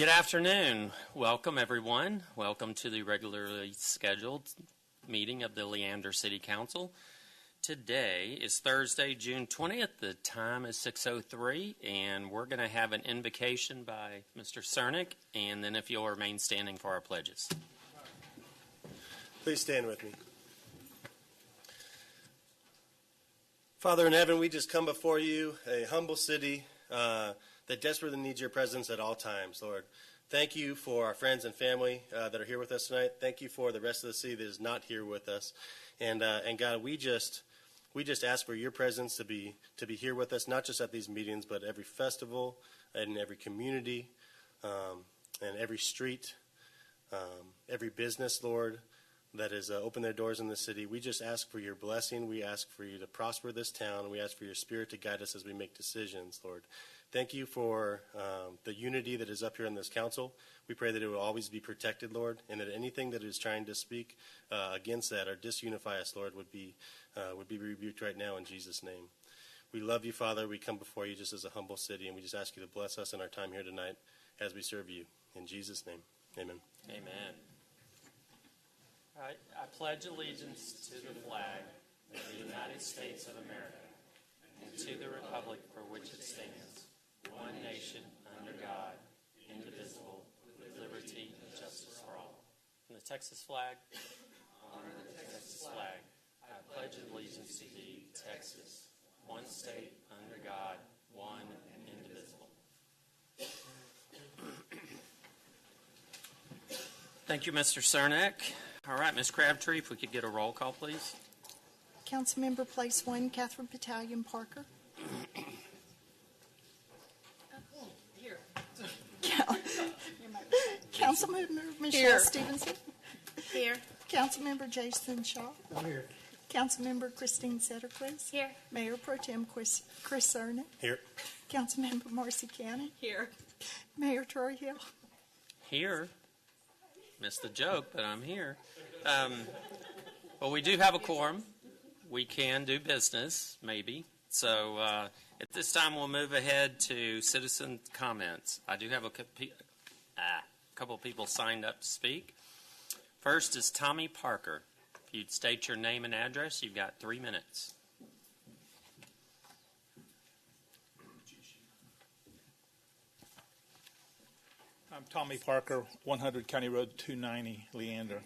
Good afternoon. Welcome, everyone. Welcome to the regularly scheduled meeting of the Leander City Council. Today is Thursday, June 20th. The time is 6:03, and we're going to have an invocation by Mr. Cernick, and then if you'll remain standing for our pledges. Please stand with me. Father in heaven, we just come before you, a humble city that desperately needs your presence at all times, Lord. Thank you for our friends and family that are here with us tonight. Thank you for the rest of the city that is not here with us. And God, we just ask for your presence to be here with us, not just at these meetings, but every festival and every community and every street, every business, Lord, that has opened their doors in the city. We just ask for your blessing. We ask for you to prosper this town. We ask for your spirit to guide us as we make decisions, Lord. Thank you for the unity that is up here in this council. We pray that it will always be protected, Lord, and that anything that is trying to speak against that or disunify us, Lord, would be rebuked right now in Jesus' name. We love you, Father. We come before you just as a humble city, and we just ask you to bless us in our time here tonight as we serve you. In Jesus' name, amen. Amen. All right, I pledge allegiance to the flag of the United States of America and to the republic for which it stands, one nation, under God, indivisible, with liberty and justice for all. And the Texas flag, honor the Texas flag. I pledge allegiance to thee, Texas, one state, under God, one and indivisible. Thank you, Mr. Cernick. All right, Ms. Crabtree, if we could get a roll call, please. Councilmember Place 1, Catherine Battalion Parker. Here. Councilmember Michelle Here. Stevenson. Here. Councilmember Jason Shaw. I'm here. Councilmember Christine Setterquist. Here. Mayor Pro Tem Chris Cernick. Here. Councilmember Marcy County. Here. Mayor Troy Hill. Here. Missed the joke, but I'm here. Well, we do have a quorum. We can do business, maybe. So at this time, we'll move ahead to citizen comments. I do have a couple of people signed up to speak. First is Tommy Parker. If you'd state your name and address, you've got 3 minutes. I'm Tommy Parker, 100 County Road 290, Leander.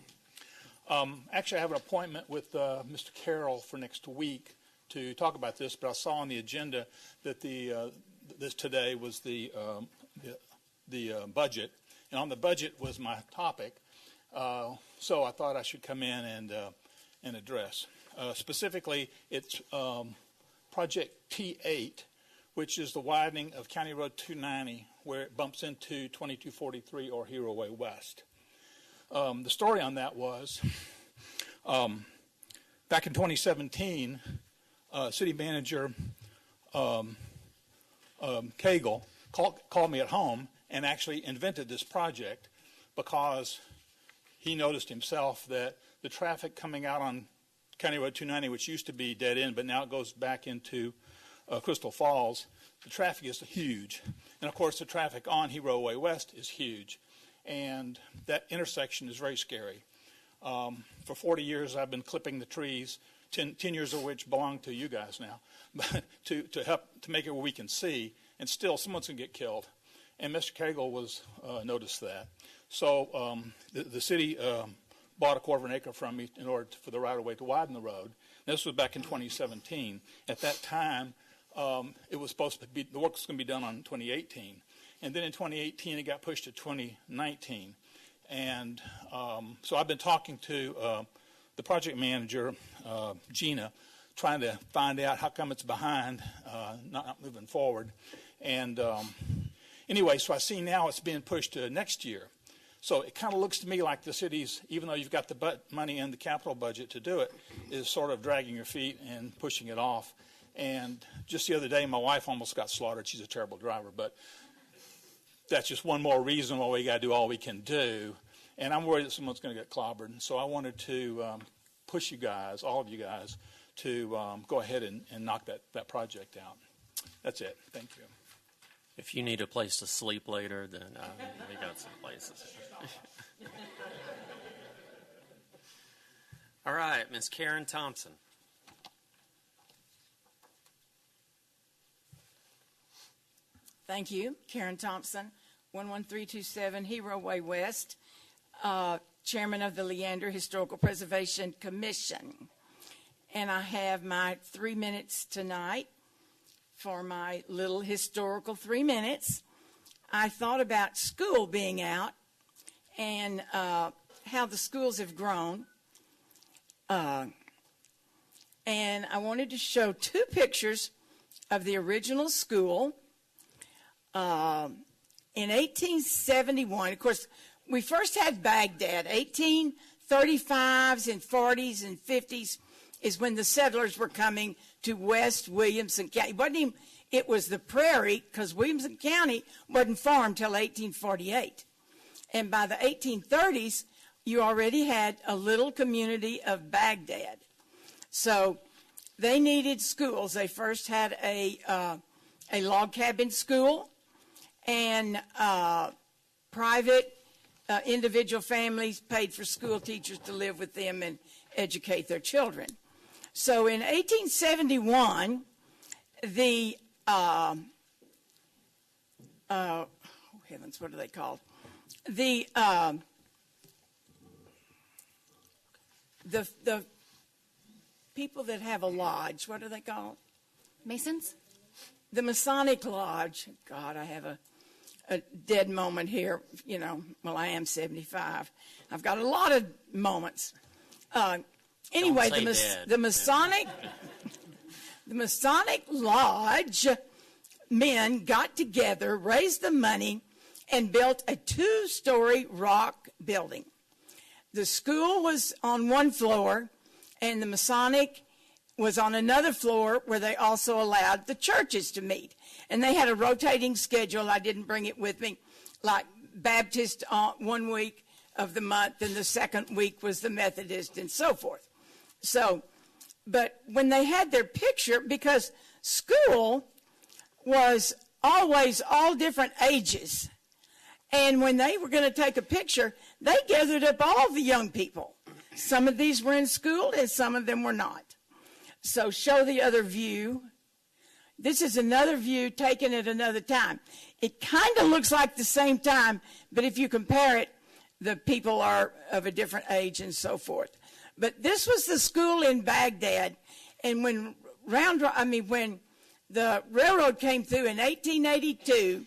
Actually, I have an appointment with Mr. Carroll for next week to talk about this, but I saw on the agenda that this today was the budget, and on the budget was my topic. So I thought I should come in and address. Specifically, it's Project T8, which is the widening of County Road 290, where it bumps into 2243 or Hero Way West. The story on that was, back in 2017, City Manager Cagle called me at home and actually invented this project because he noticed himself that the traffic coming out on County Road 290, which used to be dead end, but now it goes back into Crystal Falls, the traffic is huge. And of course, the traffic on Hero Way West is huge. And that intersection is very scary. For 40 years, I've been clipping the trees, 10 years of which belong to you guys now, but to help to make it where we can see, and still someone's going to get killed. And Mr. Cagle was noticed that. So the city bought a quarter of an acre from me in order for the right-of-way to widen the road. And this was back in 2017. At that time, it was supposed to be, the work was going to be done on 2018. And then in 2018, it got pushed to 2019. And so I've been talking to the project manager, Gina, trying to find out how come it's behind, not moving forward. And anyway, so I see now it's being pushed to next year. So it kind of looks to me like the city's, even though you've got the money in the capital budget to do it, is sort of dragging your feet and pushing it off. And just the other day, my wife almost got slaughtered. She's a terrible driver, but that's just one more reason why we got to do all we can do. And I'm worried that someone's going to get clobbered. And so I wanted to push you guys, all of you guys, to go ahead and knock that project out. That's it. Thank you. If you need a place to sleep later, then there you go. some places. All right, Ms. Karen Thompson. Thank you. Karen Thompson, 11327 Hero Way West, Chairman of the Leander Historical Preservation Commission. And I have my 3 minutes tonight for my little historical 3 minutes. I thought about school being out and how the schools have grown. And I wanted to show two pictures of the original school. In 1871, of course, we first had Baghdad. 1835s and 40s and 50s is when the settlers were coming to West Williamson County. It was the prairie, because Williamson County wasn't formed till 1848. And by the 1830s, you already had a little community of Baghdad. So they needed schools. They first had a log cabin school, and private individual families paid for school teachers to live with them and educate their children. So in 1871, the oh heavens, what are they called? The people that have a lodge, what are they called? Masons? The Masonic Lodge. God, I have a dead moment here. You know, well, I am 75. I've got a lot of moments. Anyway, the Masonic Lodge men got together, raised the money, and built a 2-story rock building. The school was on one floor, and the Masonic was on another floor where they also allowed the churches to meet. And they had a rotating schedule. I didn't bring it with me. Like Baptist 1 week of the month, and the second week was the Methodist, and so forth. So, but when they had their picture, because school was always all different ages, and when they were going to take a picture, they gathered up all the young people. Some of these were in school, and some of them were not. So show the other view. This is another view taken at another time. It kind of looks like the same time, but if you compare it, the people are of a different age and so forth. But this was the school in Baghdad, and when the railroad came through in 1882,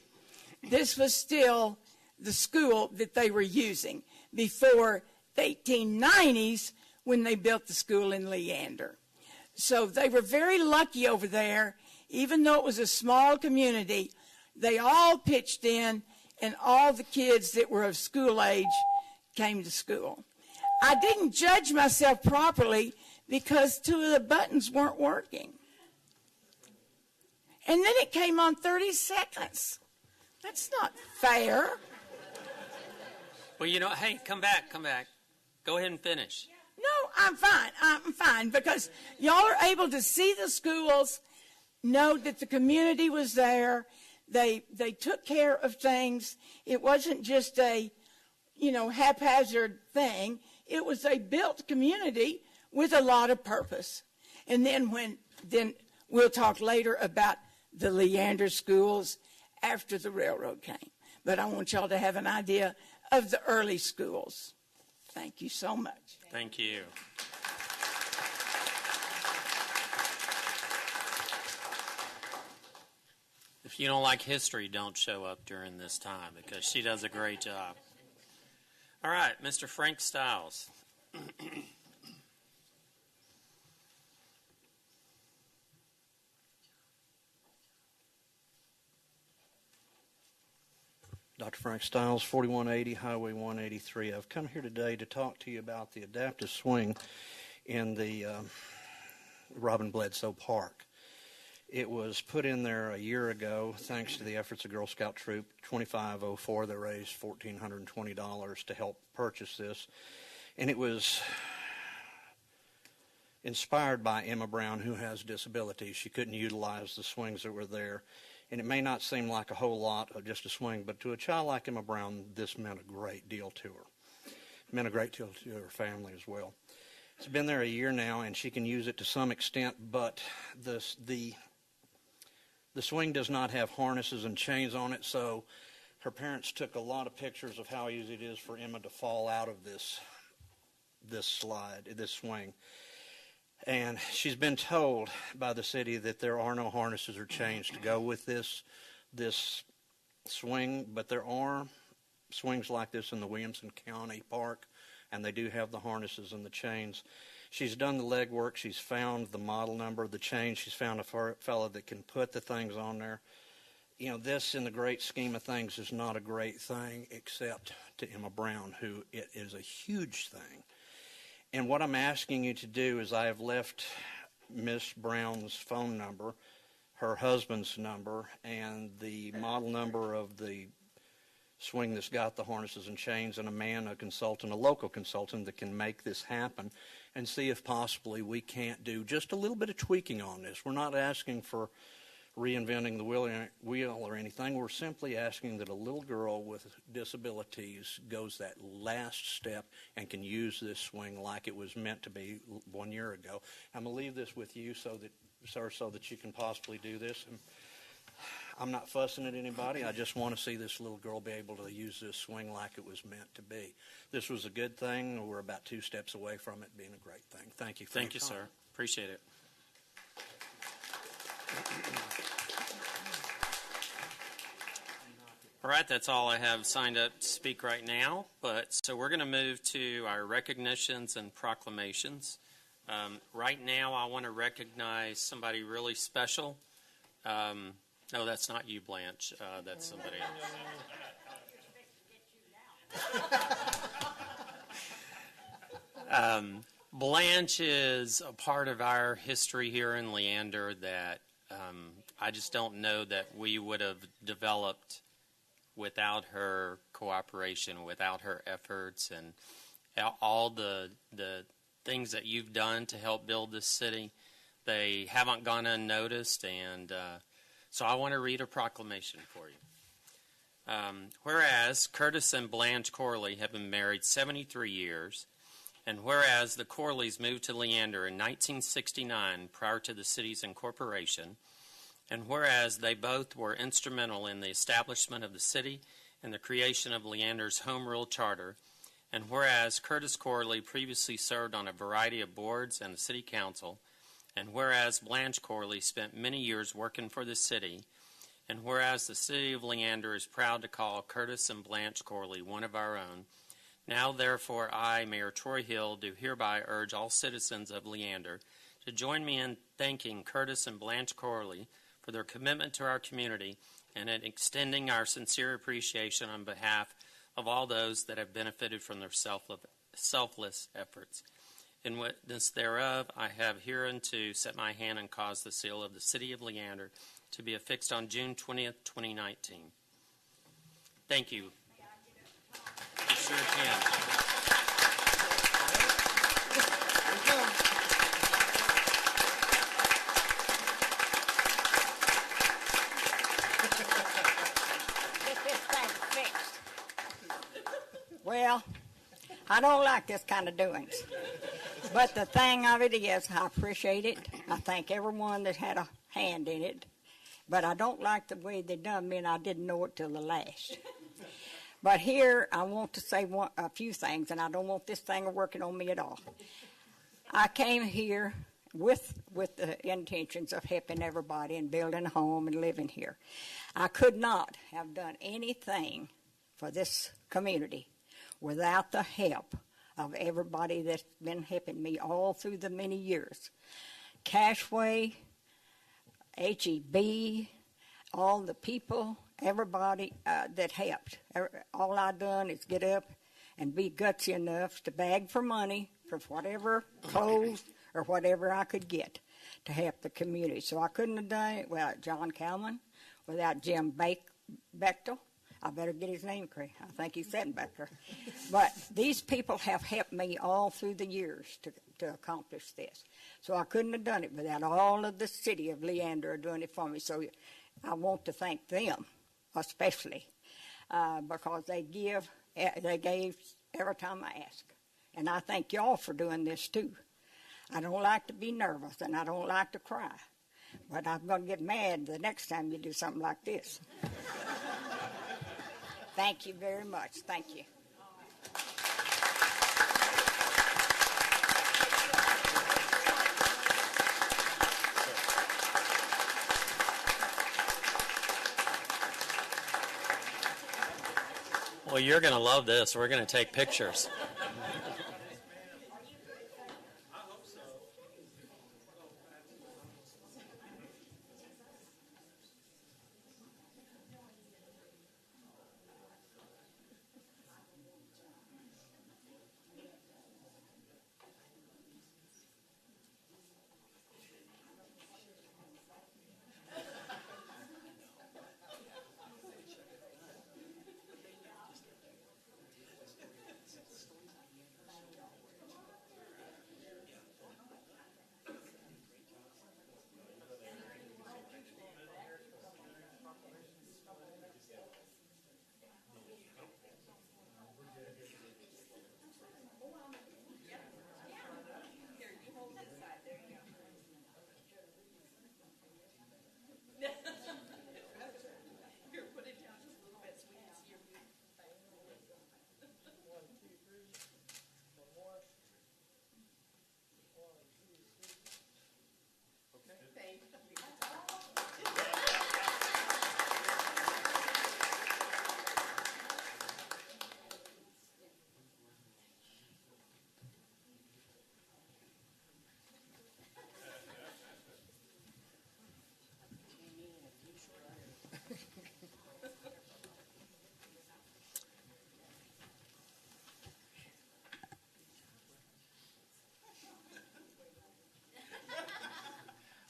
this was still the school that they were using before the 1890s when they built the school in Leander. So they were very lucky over there. Even though it was a small community, they all pitched in, and all the kids that were of school age came to school. I didn't judge myself properly because 2 of the buttons weren't working. And then it came on 30 seconds. That's not fair. Well, you know, hey, come back. Go ahead and finish. No, I'm fine because y'all are able to see the schools, know that the community was there. They took care of things. It wasn't just a, haphazard thing. It was a built community with a lot of purpose. And then we'll talk later about the Leander schools after the railroad came. But I want y'all to have an idea of the early schools. Thank you so much. Thank you. If you don't like history, don't show up during this time because she does a great job. All right, Mr. Frank Stiles. Dr. Frank Stiles, 4180 Highway 183. I've come here today to talk to you about the adaptive swing in the Robin Bledsoe Park. It was put in there a year ago thanks to the efforts of Girl Scout Troop 2504. They raised $1,420 to help purchase this. And it was inspired by Emma Brown, who has disabilities. She couldn't utilize the swings that were there. And it may not seem like a whole lot of just a swing, but to a child like Emma Brown, this meant a great deal to her. It meant a great deal to her family as well. It's been there a year now, and she can use it to some extent, but the swing does not have harnesses and chains on it, so her parents took a lot of pictures of how easy it is for Emma to fall out of this swing. And she's been told by the city that there are no harnesses or chains to go with this swing, but there are swings like this in the Williamson County Park, and they do have the harnesses and the chains. She's done the legwork. She's found the model number of the chain. She's found a fellow that can put the things on there. You know, this in the great scheme of things is not a great thing except to Emma Brown, who it is a huge thing. And what I'm asking you to do is I have left Miss Brown's phone number, her husband's number, and the model number of the swing that's got the harnesses and chains, and a consultant, a local consultant that can make this happen, and see if possibly we can't do just a little bit of tweaking on this. We're not asking for reinventing the wheel or anything. We're simply asking that a little girl with disabilities goes that last step and can use this swing like it was meant to be 1 year ago. I'm going to leave this with you so that you can possibly do this. And I'm not fussing at anybody. I just want to see this little girl be able to use this swing like it was meant to be. This was a good thing. We're about 2 steps away from it being a great thing. Thank you for Thank you, your time. sir. Appreciate it. All right, that's all I have signed up to speak right now. So we're going to move to our recognitions and proclamations. Right now, I want to recognize somebody really special. No, that's not you, Blanche. That's somebody else. Blanche is a part of our history here in Leander that I just don't know that we would have developed without her cooperation, without her efforts, and all the things that you've done to help build this city. They haven't gone unnoticed, and so I want to read a proclamation for you. Whereas Curtis and Blanche Corley have been married 73 years, and whereas the Corleys moved to Leander in 1969 prior to the city's incorporation, and whereas they both were instrumental in the establishment of the city and the creation of Leander's Home Rule Charter, and whereas Curtis Corley previously served on a variety of boards and the city council, and whereas Blanche Corley spent many years working for the city, and whereas the city of Leander is proud to call Curtis and Blanche Corley one of our own, now therefore I, Mayor Troy Hill, do hereby urge all citizens of Leander to join me in thanking Curtis and Blanche Corley for their commitment to our community and in extending our sincere appreciation on behalf of all those that have benefited from their selfless efforts. In witness thereof, I have hereunto set my hand and caused the seal of the city of Leander to be affixed on June 20th, 2019. Thank you. You sure can. Well, I don't like this kind of doings. But the thing of it is, I appreciate it. I thank everyone that had a hand in it. But I don't like the way they done me, and I didn't know it till the last. But here, I want to say a few things, and I don't want this thing working on me at all. I came here with the intentions of helping everybody and building a home and living here. I could not have done anything for this community without the help of everybody that's been helping me all through the many years. Cashway, HEB, all the people, everybody that helped. All I done is get up and be gutsy enough to beg for money for whatever clothes or whatever I could get to help the community. So I couldn't have done it without John Kalman, without Jim Bechtel. I better get his name correct. I think he's sitting back there. But these people have helped me all through the years to accomplish this. So I couldn't have done it without all of the city of Leander doing it for me. So I want to thank them especially because they gave every time I ask. And I thank y'all for doing this too. I don't like to be nervous and I don't like to cry, but I'm going to get mad the next time you do something like this. Thank you very much. Thank you. Well, you're going to love this. We're going to take pictures.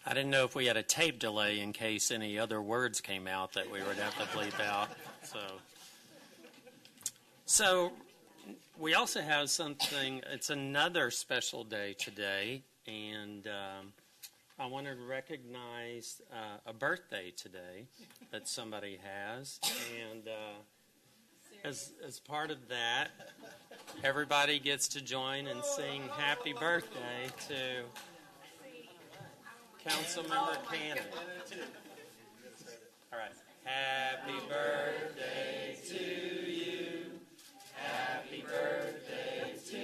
I didn't know if we had a tape delay in case any other words came out that we would have to bleep out. So we also have something, it's another special day today, and I wanted to recognize a birthday today that somebody has. And as part of that, everybody gets to join and sing happy birthday to Councilmember Cannon. All right. Happy birthday to you. Happy birthday to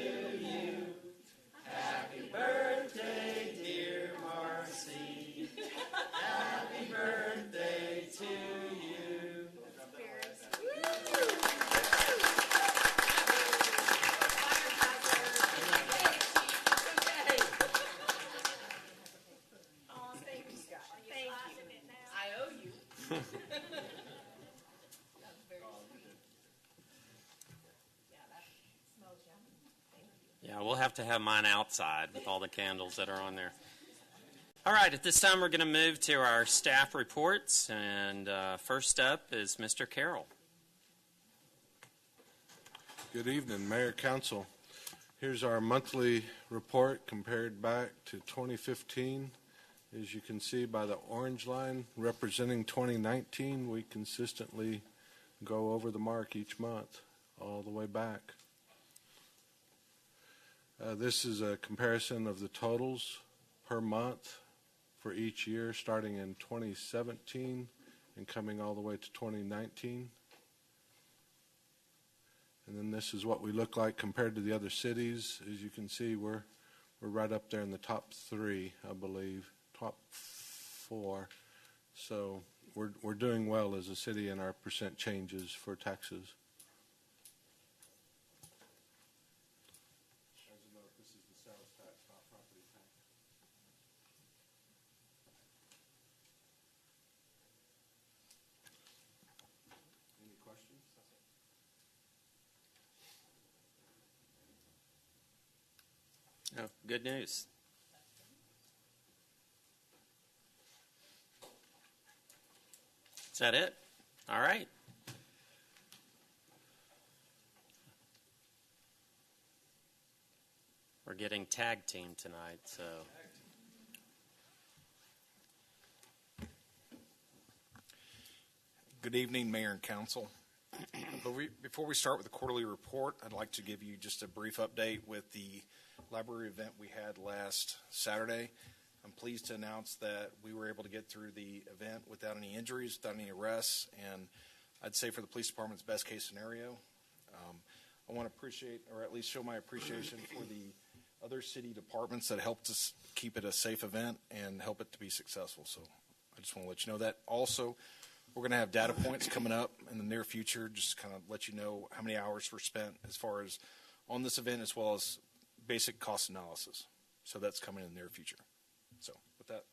you. Happy birthday, dear Marcy. Happy birthday to you. Yeah, we'll have to have mine outside with all the candles that are on there. All right, at this time we're going to move to our staff reports, and first up is Mr. Carroll. Good evening, Mayor, Council. Here's our monthly report compared back to 2015. As you can see by the orange line representing 2019, we consistently go over the mark each month, all the way back. This is a comparison of the totals per month for each year, starting in 2017 and coming all the way to 2019. And then this is what we look like compared to the other cities. As you can see, we're right up there in the top 3, I believe, top 4. So we're doing well as a city in our percent changes for taxes. As a note, this is the sales tax, not property tax. Any questions? Oh, good news. Is that it? All right. We're getting tag team tonight, so. Good evening, Mayor and Council. Before we start with the quarterly report, I'd like to give you just a brief update with the library event we had last Saturday. I'm pleased to announce that we were able to get through the event without any injuries, without any arrests, and I'd say for the police department's best case scenario. I want to appreciate, or at least show my appreciation for the other city departments that helped us keep it a safe event and help it to be successful. So I just want to let you know that. Also, we're going to have data points coming up in the near future, just kind of let you know how many hours were spent as far as on this event, as well as basic cost analysis. So that's coming in the near future. So with that.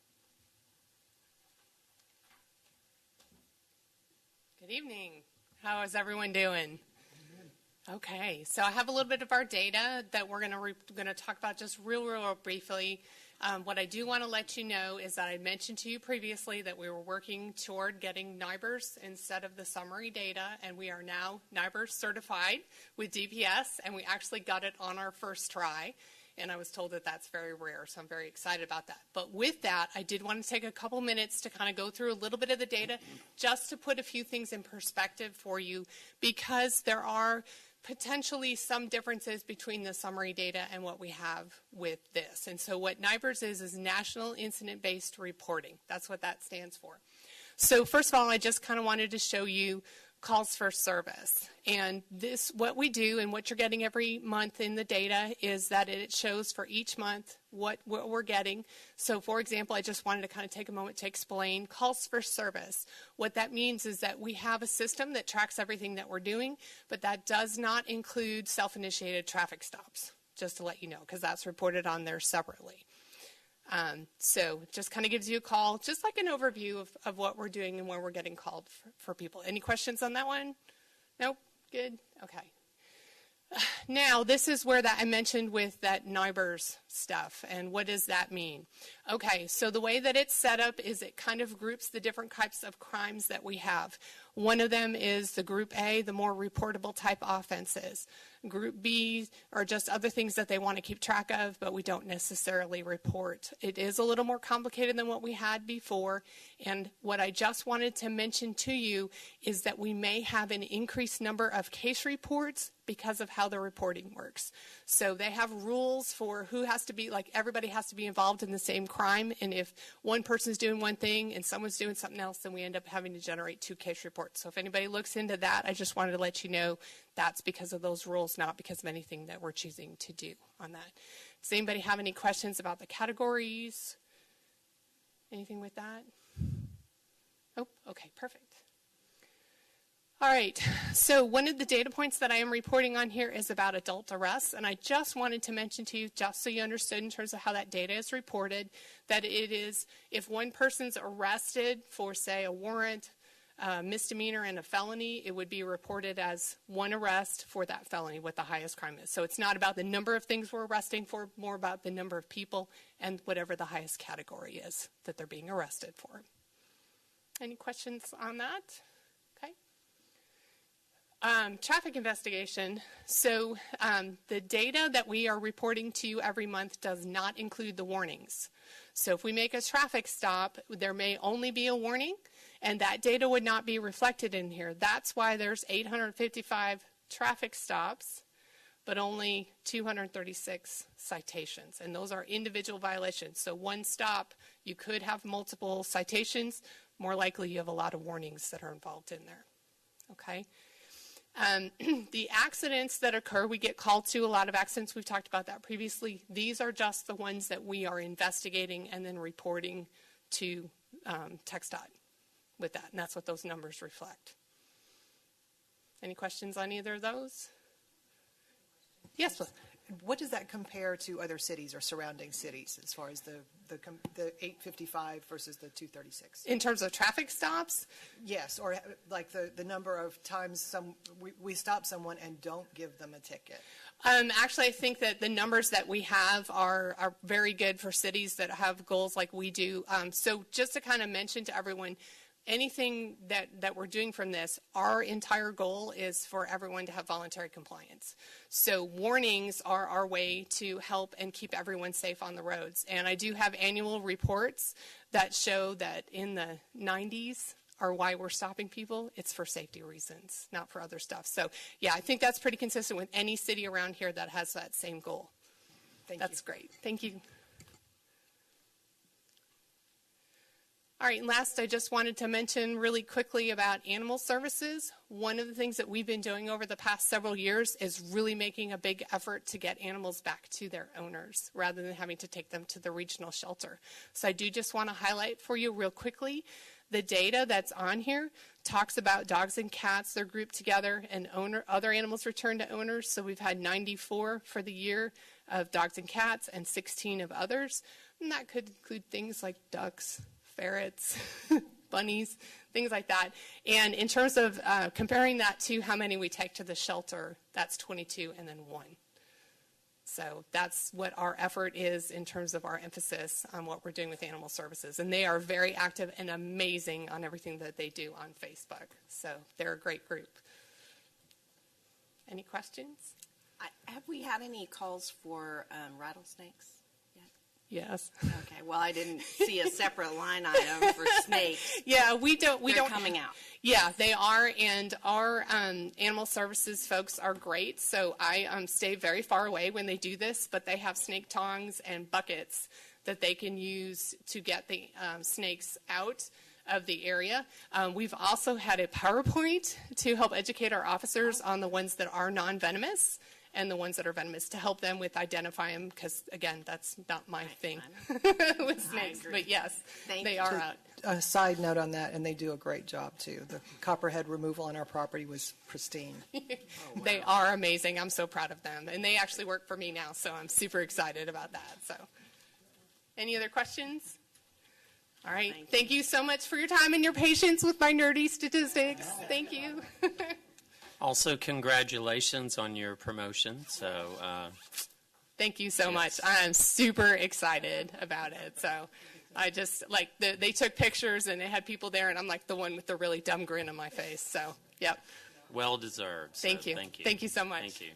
Good evening. How is everyone doing? Okay, so I have a little bit of our data that we're going to talk about just real briefly. What I do want to let you know is that I mentioned to you previously that we were working toward getting NIBRS instead of the summary data, and we are now NIBRS certified with DPS, and we actually got it on our first try. And I was told that that's very rare, so I'm very excited about that. But with that, I did want to take a couple minutes to kind of go through a little bit of the data just to put a few things in perspective for you, because there are potentially some differences between the summary data and what we have with this. And so what NIBRS is National Incident-Based Reporting. That's what that stands for. So first of all, I just kind of wanted to show you calls for service. And this, what we do and what you're getting every month in the data is that it shows for each month what we're getting. So for example, I just wanted to kind of take a moment to explain calls for service. What that means is that we have a system that tracks everything that we're doing, but that does not include self-initiated traffic stops, just to let you know, because that's reported on there separately. So it just kind of gives you a call, just like an overview of what we're doing and where we're getting called for people. Any questions on that one? Nope? Good? Okay. Now, this is where that I mentioned with that NIBRS stuff, and what does that mean? Okay, so the way that it's set up is it kind of groups the different types of crimes that we have. One of them is the Group A, the more reportable type offenses. Group B are just other things that they want to keep track of, but we don't necessarily report. It is a little more complicated than what we had before, and what I just wanted to mention to you is that we may have an increased number of case reports because of how the reporting works. So they have rules for who has to be, like everybody has to be involved in the same crime, and if one person's doing one thing and someone's doing something else, then we end up having to generate 2 case reports. So if anybody looks into that, I just wanted to let you know that's because of those rules, not because of anything that we're choosing to do on that. Does anybody have any questions about the categories? Anything with that? Oh, okay, perfect. All right, so one of the data points that I am reporting on here is about adult arrests, and I just wanted to mention to you, just so you understood in terms of how that data is reported, that it is, if one person's arrested for, say, a warrant, misdemeanor, and a felony, it would be reported as one arrest for that felony, what the highest crime is. So it's not about the number of things we're arresting for, more about the number of people and whatever the highest category is that they're being arrested for. Any questions on that? Traffic investigation. So the data that we are reporting to you every month does not include the warnings. So if we make a traffic stop, there may only be a warning, and that data would not be reflected in here. That's why there's 855 traffic stops, but only 236 citations. And those are individual violations. So one stop, you could have multiple citations. More likely you have a lot of warnings that are involved in there. Okay? The accidents that occur, we get called to a lot of accidents. We've talked about that previously. These are just the ones that we are investigating and then reporting to TxDOT with that, and that's what those numbers reflect. Any questions on either of those? Yes, please. What does that compare to other cities or surrounding cities as far as the 855 versus the 236? In terms of traffic stops? Yes, or like the number of times we stop someone and don't give them a ticket. Actually, I think that the numbers that we have are very good for cities that have goals like we do. So just to kind of mention to everyone, anything that we're doing from this, our entire goal is for everyone to have voluntary compliance. So warnings are our way to help and keep everyone safe on the roads. And I do have annual reports that show that in the 90s, are why we're stopping people, it's for safety reasons, not for other stuff. So, yeah, I think that's pretty consistent with any city around here that has that same goal. That's great. Thank you. All right, and last, I just wanted to mention really quickly about animal services. One of the things that we've been doing over the past several years is really making a big effort to get animals back to their owners rather than having to take them to the regional shelter. So I do just want to highlight for you real quickly, the data that's on here talks about dogs and cats, they're grouped together, and other animals returned to owners. So we've had 94 for the year of dogs and cats and 16 of others. And that could include things like ducks, ferrets, bunnies, things like that. And in terms of comparing that to how many we take to the shelter, that's 22 and then 1. So that's what our effort is in terms of our emphasis on what we're doing with animal services. And they are very active and amazing on everything that they do on Facebook. So they're a great group. Any questions? Have we had any calls for rattlesnakes? Yes. Okay. Well, I didn't see a separate line item for snakes. Yeah, we don't. They're coming out. Yeah, they are, and our animal services folks are great. So I stay very far away when they do this, but they have snake tongs and buckets that they can use to get the snakes out of the area. We've also had a PowerPoint to help educate our officers on the ones that are non-venomous and the ones that are venomous to help them with identify them, because, again, that's not my thing with snakes. But, yes, they are out. A side note on that, and they do a great job, too. The copperhead removal on our property was pristine. They are amazing. I'm so proud of them. And they actually work for me now, so I'm super excited about that. So, any other questions? All right. Thank you so much for your time and your patience with my nerdy statistics. Thank you. Also, congratulations on your promotion. So, thank you so much. I'm super excited about it. So, I just they took pictures and it had people there, and I'm like the one with the really dumb grin on my face. So, yep. Well deserved. Thank you. Thank you. Thank you so much. Thank you.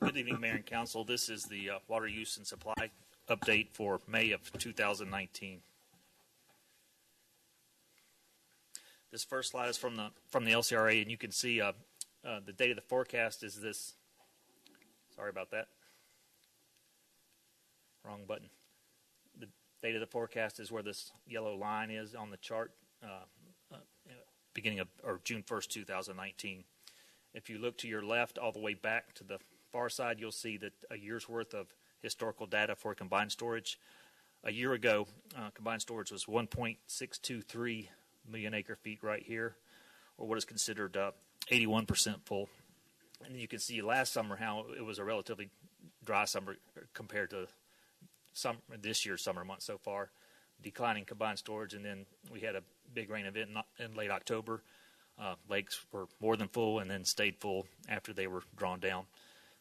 Good evening, Mayor and Council. This is the water use and supply update for May of 2019. This first slide is from the LCRA, and you can see the date of the forecast is this. Sorry about that. Wrong button. The date of the forecast is where this yellow line is on the chart, beginning of June 1st, 2019. If you look to your left all the way back to the far side, you'll see that a year's worth of historical data for combined storage. A year ago, combined storage was 1.623 million acre feet right here, or what is considered 81% full. And then you can see last summer how it was a relatively dry summer compared to this year's summer months so far, declining combined storage. And then we had a big rain event in late October. Lakes were more than full and then stayed full after they were drawn down.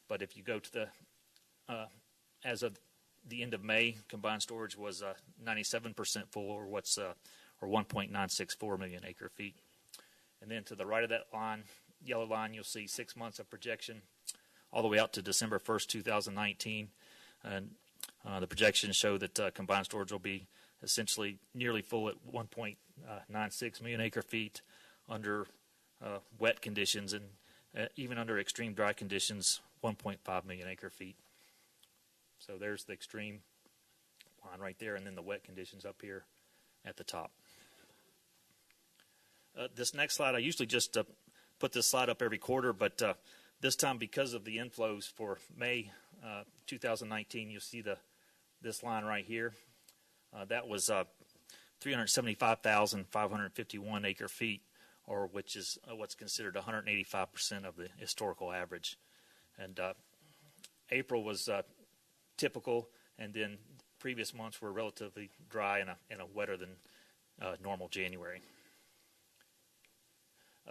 But if you go to as of the end of May, combined storage was 97% full, or 1.964 million acre feet. And then to the right of that line, yellow line, you'll see 6 months of projection, all the way out to December 1st, 2019. And the projections show that combined storage will be essentially nearly full at 1.96 million acre feet under wet conditions, and even under extreme dry conditions, 1.5 million acre feet. So there's the extreme line right there, and then the wet conditions up here at the top. This next slide, I usually just put this slide up every quarter, but this time, because of the inflows for May 2019, you'll see this line right here. That was 375,551 acre feet, or which is what's considered 185% of the historical average. And April was typical, and then previous months were relatively dry and a wetter than normal January.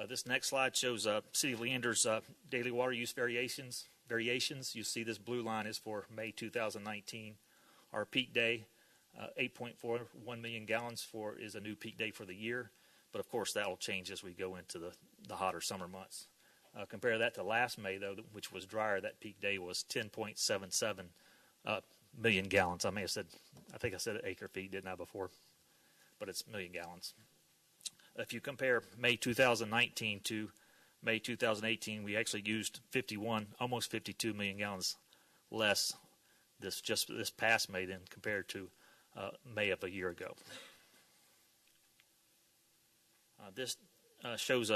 This next slide shows City of Leander's daily water use variations. You see this blue line is for May 2019. Our peak day, 8.41 million gallons is a new peak day for the year. But of course, that will change as we go into the hotter summer months. Compare that to last May, though, which was drier. That peak day was 10.77 million gallons. I think I said acre feet, didn't I, before? But it's million gallons. If you compare May 2019 to May 2018, we actually used 51, almost 52 million gallons less this past May than compared to May of a year ago. This shows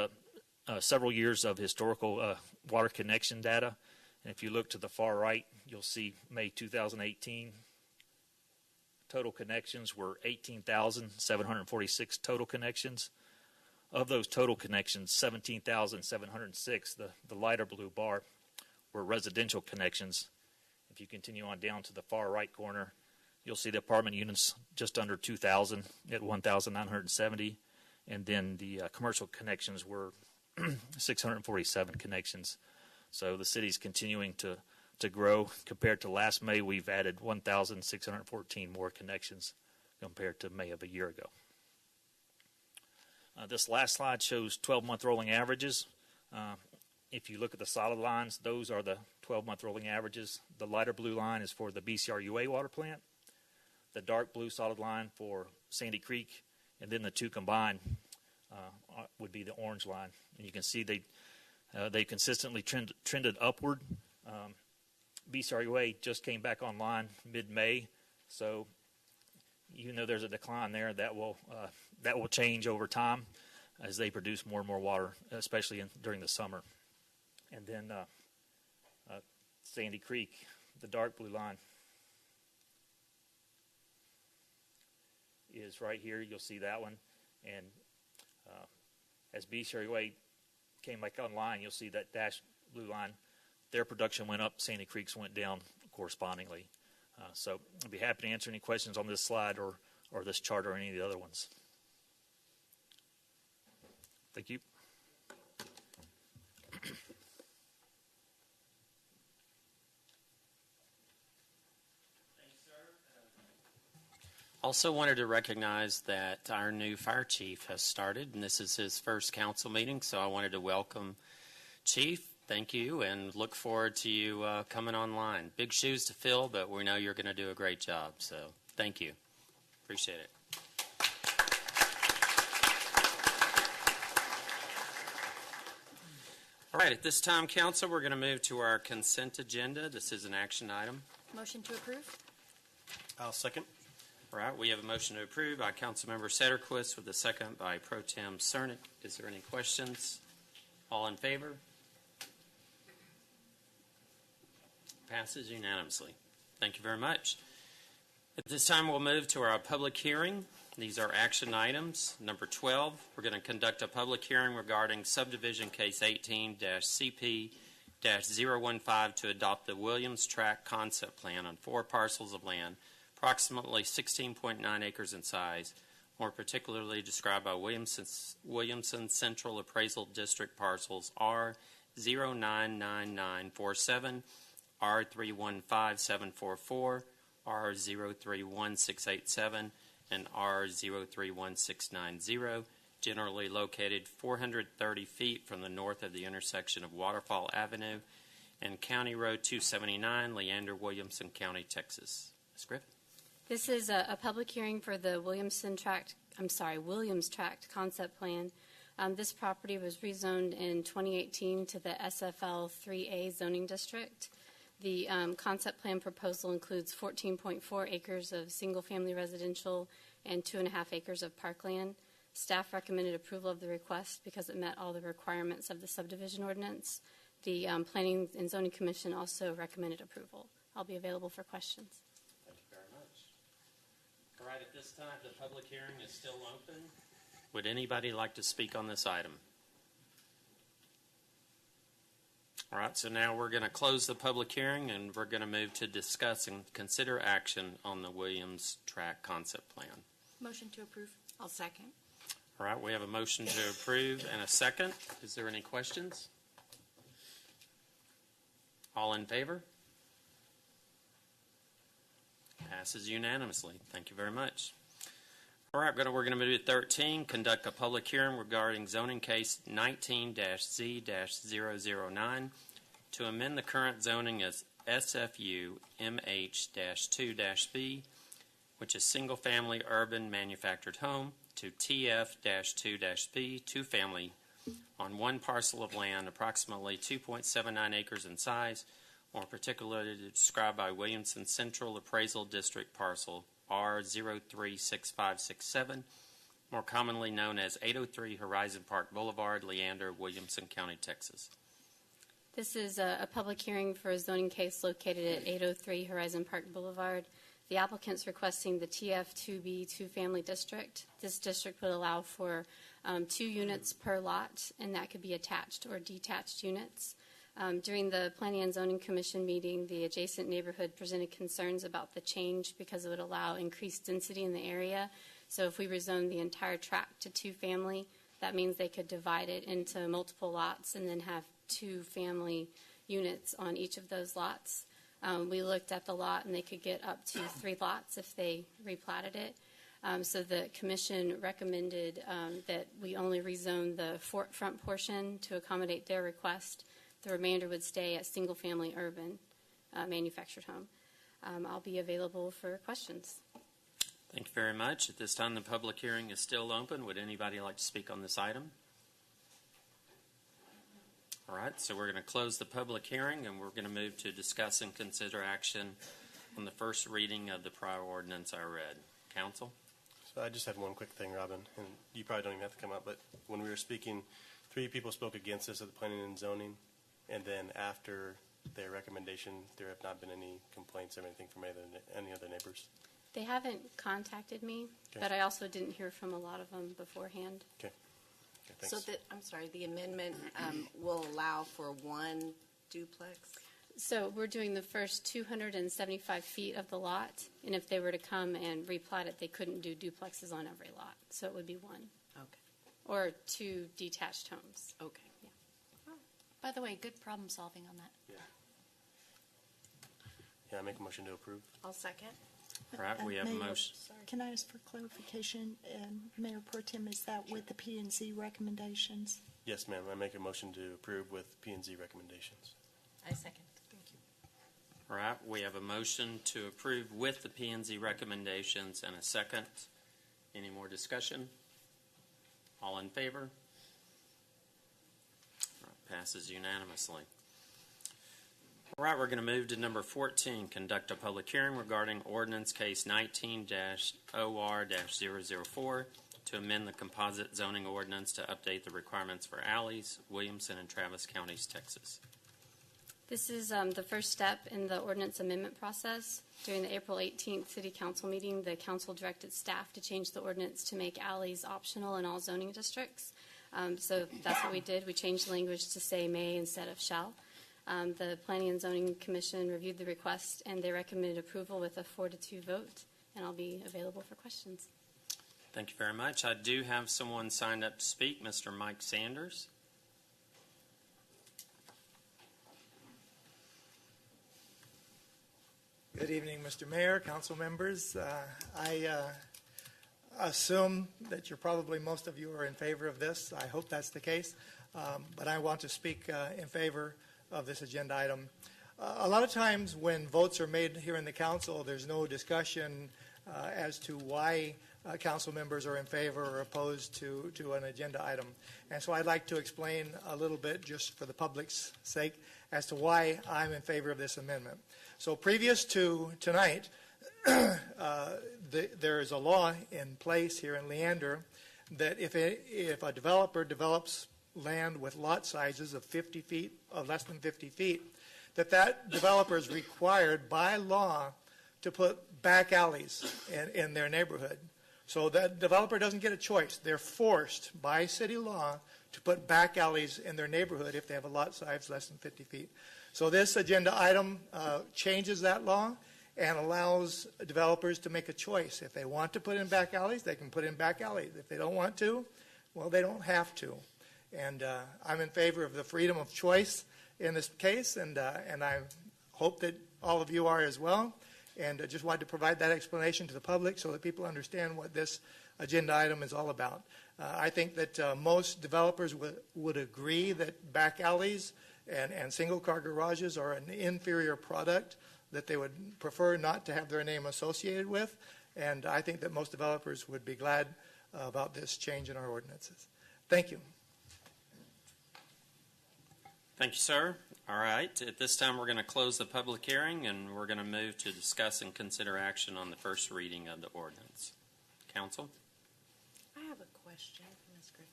several years of historical water connection data. And if you look to the far right, you'll see May 2018 total connections were 18,746 total connections. Of those total connections, 17,706, the lighter blue bar, were residential connections. If you continue on down to the far right corner, you'll see the apartment units just under 2,000 at 1,970. And then the commercial connections were 647 connections. So the city's continuing to grow. Compared to last May, we've added 1,614 more connections compared to May of a year ago. This last slide shows 12-month rolling averages. If you look at the solid lines, those are the 12-month rolling averages. The lighter blue line is for the BCRUA water plant. The dark blue solid line for Sandy Creek, and then the two combined would be the orange line. And you can see they consistently trended upward. BCRUA just came back online mid-May, so even though there's a decline there, that will change over time as they produce more and more water, especially during the summer. And then Sandy Creek, the dark blue line, is right here. You'll see that one. And as BCRUA came back online, you'll see that dashed blue line. Their production went up. Sandy Creek's went down correspondingly. So I'd be happy to answer any questions on this slide or this chart or any of the other ones. Thank you. Also wanted to recognize that our new fire chief has started, and this is his first council meeting, so I wanted to welcome Chief. Thank you, and look forward to you coming online. Big shoes to fill, but we know you're going to do a great job, so thank you. Appreciate it. All right, at this time, council, we're going to move to our consent agenda. This is an action item. Motion to approve? I'll second. All right, we have a motion to approve by Councilmember Satterquist with a second by Pro Tem Cernick. Is there any questions? All in favor? Passes unanimously. Thank you very much. At this time, we'll move to our public hearing. These are action items. Number 12, we're going to conduct a public hearing regarding Subdivision Case 18-CP-015 to adopt the Williams Tract Concept Plan on 4 parcels of land, approximately 16.9 acres in size, more particularly described by Williamson Central Appraisal District parcels R099947, R315744, R031687, and R031690, generally located 430 feet from the north of the intersection of Waterfall Avenue and County Road 279, Leander, Williamson County, Texas. Ms. Griffin? This is a public hearing for the Williams Tract Concept Plan. This property was rezoned in 2018 to the SFL 3A zoning district. The concept plan proposal includes 14.4 acres of single-family residential and 2.5 acres of parkland. Staff recommended approval of the request because it met all the requirements of the subdivision ordinance. The Planning and Zoning Commission also recommended approval. I'll be available for questions. Thank you very much. All right, at this time, the public hearing is still open. Would anybody like to speak on this item? All right, so now we're going to close the public hearing and we're going to move to discuss and consider action on the Williams Tract Concept Plan. Motion to approve? I'll second. All right, we have a motion to approve and a second. Is there any questions? All in favor? Passes unanimously. Thank you very much. All right, we're going to move to 13, conduct a public hearing regarding zoning case 19-Z-009 to amend the current zoning as SFU MH-2-B, which is single-family urban manufactured home, to TF-2-B, two-family, on one parcel of land approximately 2.79 acres in size, more particularly described by Williamson Central Appraisal District Parcel R036567, more commonly known as 803 Horizon Park Boulevard, Leander, Williamson County, Texas. This is a public hearing for a zoning case located at 803 Horizon Park Boulevard. The applicant's requesting the TF2B two-family district. This district would allow for 2 units per lot, and that could be attached or detached units. During the Planning and Zoning Commission meeting, the adjacent neighborhood presented concerns about the change because it would allow increased density in the area. So if we rezone the entire tract to two-family, that means they could divide it into multiple lots and then have two-family units on each of those lots. We looked at the lot, and they could get up to 3 lots if they replatted it. So the commission recommended that we only rezone the front portion to accommodate their request. The remainder would stay as single-family urban manufactured home. I'll be available for questions. Thank you very much. At this time, the public hearing is still open. Would anybody like to speak on this item? All right, so we're going to close the public hearing, and we're going to move to discuss and consider action on the first reading of the prior ordinance I read. Council? So I just have one quick thing, Robin, and you probably don't even have to come up, but when we were speaking, 3 people spoke against this at the Planning and Zoning, and then after their recommendation, there have not been any complaints or anything from any other neighbors. They haven't contacted me, Okay. but I also didn't hear from a lot of them beforehand. Okay. Okay, So the amendment will allow for 1 duplex? So we're doing the first 275 feet of the lot, and if they were to come and replat it, they couldn't do duplexes on every lot. So it would be 1. Okay. Or 2 detached homes. Okay. Yeah. By the way, good problem solving on that. Yeah, I make a motion to approve. I'll second. All right, we have a Mayor, motion. Can I ask for clarification? Mayor Pro Tem, is that with the P&Z recommendations? Yes, ma'am. I make a motion to approve with P&Z recommendations. I second. Thank you. All right, we have a motion to approve with the P&Z recommendations and a second. Any more discussion? All in favor? All right, passes unanimously. All right, we're going to move to number 14, conduct a public hearing regarding Ordinance Case 19-OR-004 to amend the composite zoning ordinance to update the requirements for alleys, Williamson and Travis counties, Texas. This is the first step in the ordinance amendment process. During the April 18th City Council meeting, the council directed staff to change the ordinance to make alleys optional in all zoning districts. So that's what we did. We changed the language to say may instead of shall. The Planning and Zoning Commission reviewed the request, and they recommended approval with a 4-2 vote, and I'll be available for questions. Thank you very much. I do have someone signed up to speak, Mr. Mike Sanders. Good evening, Mr. Mayor, council members. I assume that most of you are in favor of this. I hope that's the case. But I want to speak in favor of this agenda item. A lot of times when votes are made here in the council, there's no discussion as to why council members are in favor or opposed to an agenda item. And so I'd like to explain a little bit, just for the public's sake, as to why I'm in favor of this amendment. So previous to tonight, there is a law in place here in Leander that if a developer develops land with lot sizes of 50 feet, of less than 50 feet, that developer is required by law to put back alleys in their neighborhood. So that developer doesn't get a choice. They're forced by city law to put back alleys in their neighborhood if they have a lot size less than 50 feet. So this agenda item changes that law and allows developers to make a choice. If they want to put in back alleys, they can put in back alleys. If they don't want to, well, they don't have to. And I'm in favor of the freedom of choice in this case, and I hope that all of you are as well. And I just wanted to provide that explanation to the public so that people understand what this agenda item is all about. I think that most developers would agree that back alleys and single-car garages are an inferior product that they would prefer not to have their name associated with. And I think that most developers would be glad about this change in our ordinances. Thank you. Thank you, sir. All right. At this time, we're going to close the public hearing, and we're going to move to discuss and consider action on the first reading of the ordinance. Council? I have a question for Ms. Griffin.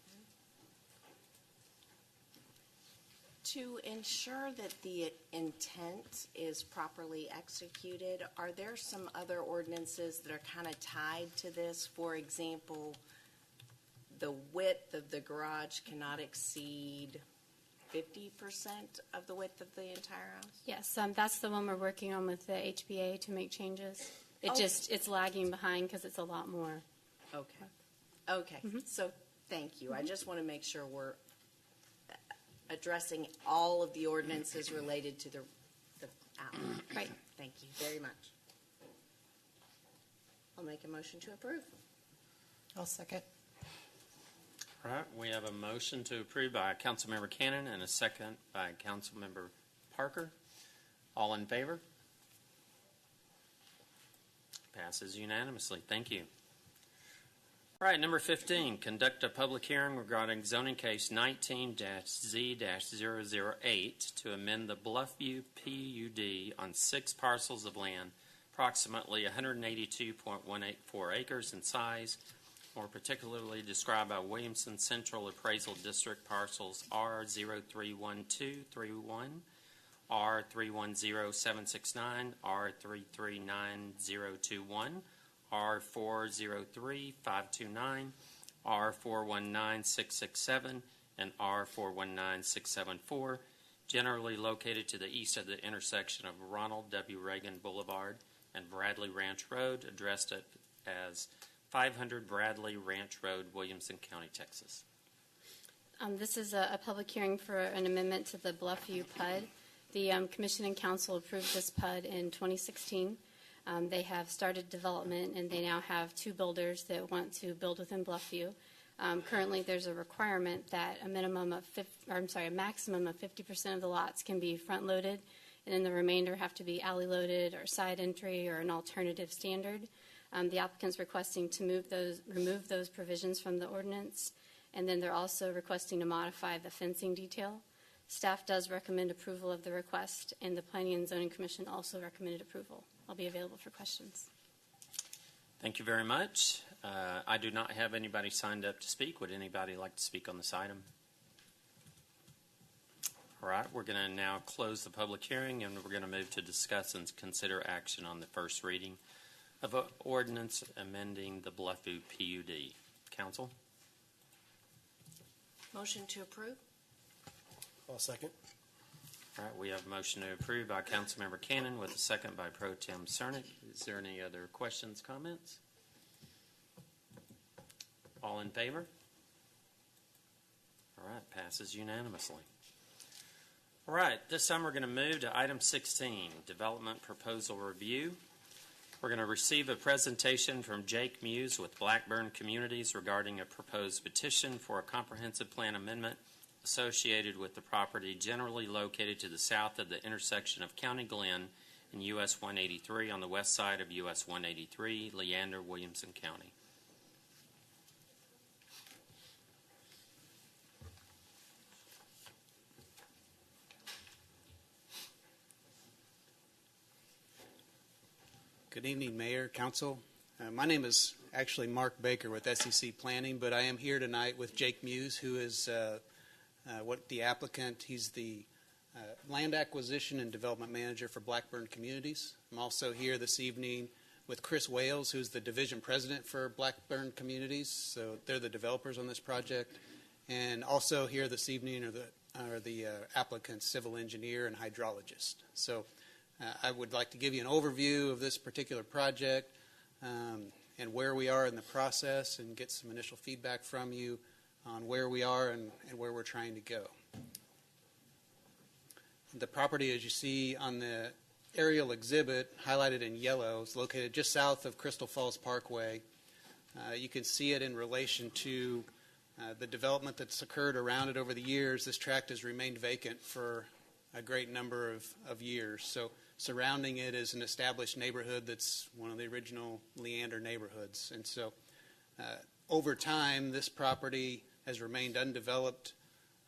To ensure that the intent is properly executed, are there some other ordinances that are kind of tied to this? For example, the width of the garage cannot exceed 50% of the width of the entire house? Yes, that's the one we're working on with the HBA to make changes. It's lagging behind because it's a lot more. Okay. So thank you. I just want to make sure we're addressing all of the ordinances related to the outline. Right. Thank you very much. I'll make a motion to approve. I'll second. All right. We have a motion to approve by Councilmember Cannon and a second by Councilmember Parker. All in favor? Passes unanimously. Thank you. All right, number 15, conduct a public hearing regarding zoning case 19-Z-008 to amend the Bluffview PUD on 6 parcels of land, approximately 182.184 acres in size, more particularly described by Williamson Central Appraisal District parcels R031231, R310769, R339021, R403529, R419667, and R419674, generally located to the east of the intersection of Ronald W. Reagan Boulevard and Bradley Ranch Road, addressed as 500 Bradley Ranch Road, Williamson County, Texas. This is a public hearing for an amendment to the Bluffview PUD. The Commission and Council approved this PUD in 2016. They have started development, and they now have 2 builders that want to build within Bluffview. Currently, there's a requirement that a maximum of 50% of the lots can be front-loaded, and then the remainder have to be alley-loaded or side entry or an alternative standard. The applicant's requesting to remove those provisions from the ordinance, and then they're also requesting to modify the fencing detail. Staff does recommend approval of the request, and the Planning and Zoning Commission also recommended approval. I'll be available for questions. Thank you very much. I do not have anybody signed up to speak. Would anybody like to speak on this item? All right, we're going to now close the public hearing, and we're going to move to discuss and consider action on the first reading of an ordinance amending the Bluffview PUD. Council? Motion to approve? I'll second. All right, we have a motion to approve by Councilmember Cannon with a second by Pro Tem Cernick. Is there any other questions, comments? All in favor? All right, passes unanimously. All right, this time we're going to move to item 16, Development Proposal Review. We're going to receive a presentation from Jake Muse with Blackburn Communities regarding a proposed petition for a comprehensive plan amendment associated with the property generally located to the south of the intersection of County Glen and US 183 on the west side of US 183, Leander, Williamson County. Good evening, Mayor, Council. My name is actually Mark Baker with SEC Planning, but I am here tonight with Jake Muse, who is the applicant. He's the Land Acquisition and Development Manager for Blackburn Communities. I'm also here this evening with Chris Wales, who's the Division President for Blackburn Communities. So they're the developers on this project. And also here this evening are the applicant's civil engineer and hydrologist. So I would like to give you an overview of this particular project and where we are in the process and get some initial feedback from you on where we are and where we're trying to go. The property, as you see on the aerial exhibit, highlighted in yellow, is located just south of Crystal Falls Parkway. You can see it in relation to the development that's occurred around it over the years. This tract has remained vacant for a great number of years. So surrounding it is an established neighborhood that's one of the original Leander neighborhoods. And so over time, this property has remained undeveloped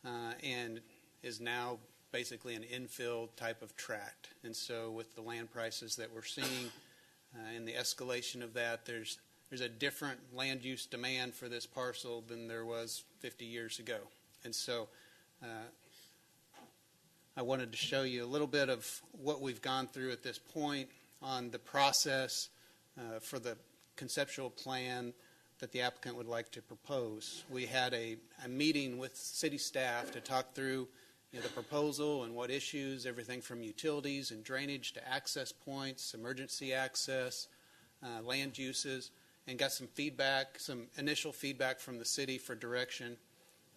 and is now basically an infill type of tract. And so with the land prices that we're seeing and the escalation of that, there's a different land use demand for this parcel than there was 50 years ago. And so I wanted to show you a little bit of what we've gone through at this point on the process for the conceptual plan that the applicant would like to propose. We had a meeting with city staff to talk through the proposal and what issues, everything from utilities and drainage to access points, emergency access, land uses, and got some feedback, some initial feedback from the city for direction.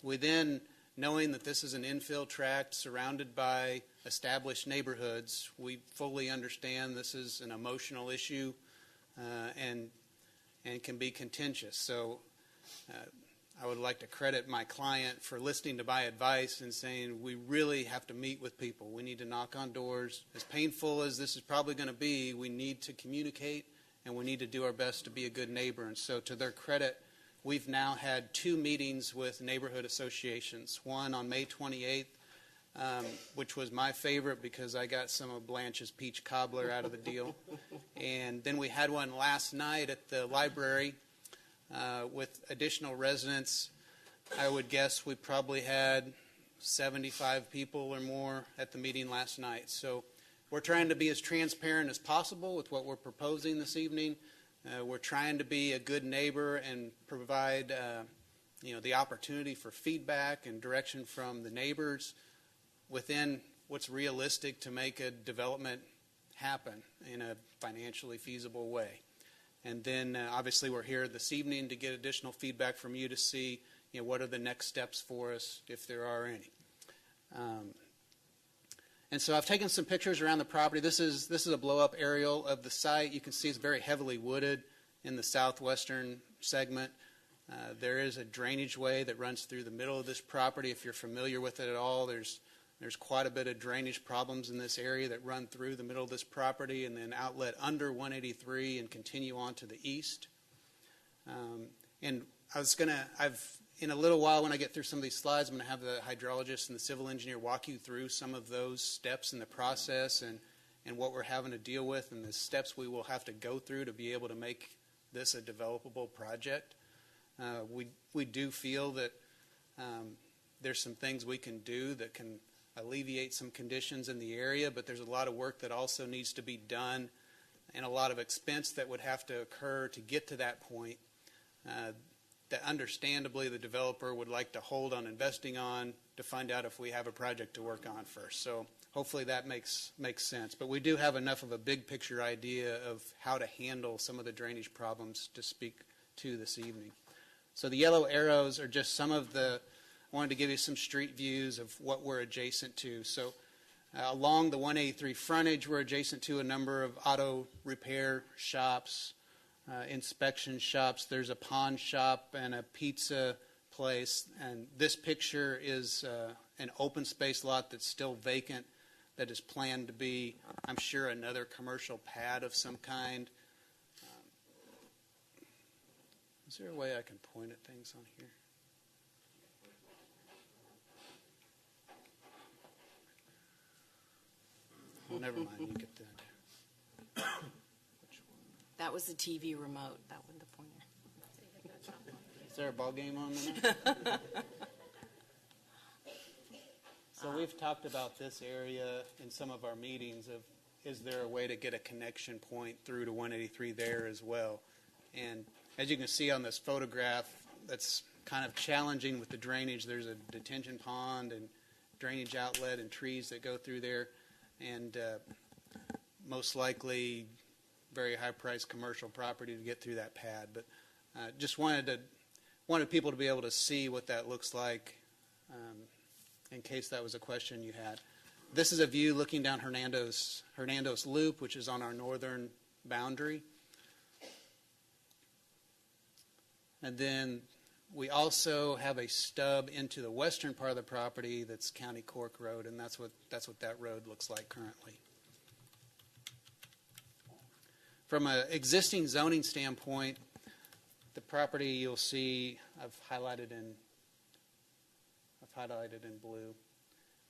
We then, knowing that this is an infill tract surrounded by established neighborhoods, we fully understand this is an emotional issue and can be contentious. So I would like to credit my client for listening to my advice and saying we really have to meet with people. We need to knock on doors. As painful as this is probably going to be, we need to communicate and we need to do our best to be a good neighbor. And so to their credit, we've now had 2 meetings with neighborhood associations, one on May 28th, which was my favorite because I got some of Blanche's peach cobbler out of the deal. And then we had one last night at the library with additional residents. I would guess we probably had 75 people or more at the meeting last night. So we're trying to be as transparent as possible with what we're proposing this evening. We're trying to be a good neighbor and provide the opportunity for feedback and direction from the neighbors within what's realistic to make a development happen in a financially feasible way. And then obviously we're here this evening to get additional feedback from you to see what are the next steps for us if there are any. And so I've taken some pictures around the property. This is a blow-up aerial of the site. You can see it's very heavily wooded in the southwestern segment. There is a drainage way that runs through the middle of this property. If you're familiar with it at all, there's quite a bit of drainage problems in this area that run through the middle of this property and then outlet under 183 and continue on to the east. And in a little while when I get through some of these slides, I'm going to have the hydrologist and the civil engineer walk you through some of those steps in the process and what we're having to deal with and the steps we will have to go through to be able to make this a developable project. We do feel that there's some things we can do that can alleviate some conditions in the area, but there's a lot of work that also needs to be done and a lot of expense that would have to occur to get to that point that understandably the developer would like to hold on investing on to find out if we have a project to work on first. So hopefully that makes sense. But we do have enough of a big picture idea of how to handle some of the drainage problems to speak to this evening. So the yellow arrows are just some of I wanted to give you some street views of what we're adjacent to. So along the 183 frontage, we're adjacent to a number of auto repair shops, inspection shops. There's a pawn shop and a pizza place. And this picture is an open space lot that's still vacant that is planned to be, I'm sure, another commercial pad of some kind. Is there a way I can point at things on here? Well, never mind. You get that. That was the TV remote. That wasn't the pointer. Is there a ball game on tonight? So we've talked about this area in some of our meetings of is there a way to get a connection point through to 183 there as well? And as you can see on this photograph, that's kind of challenging with the drainage. There's a detention pond and drainage outlet and trees that go through there. And most likely very high-priced commercial property to get through that pad. But just wanted people to be able to see what that looks like in case that was a question you had. This is a view looking down Hernando's Loop, which is on our northern boundary. And then we also have a stub into the western part of the property that's County Cork Road, and that's what that road looks like currently. From an existing zoning standpoint, the property you'll see I've highlighted in blue.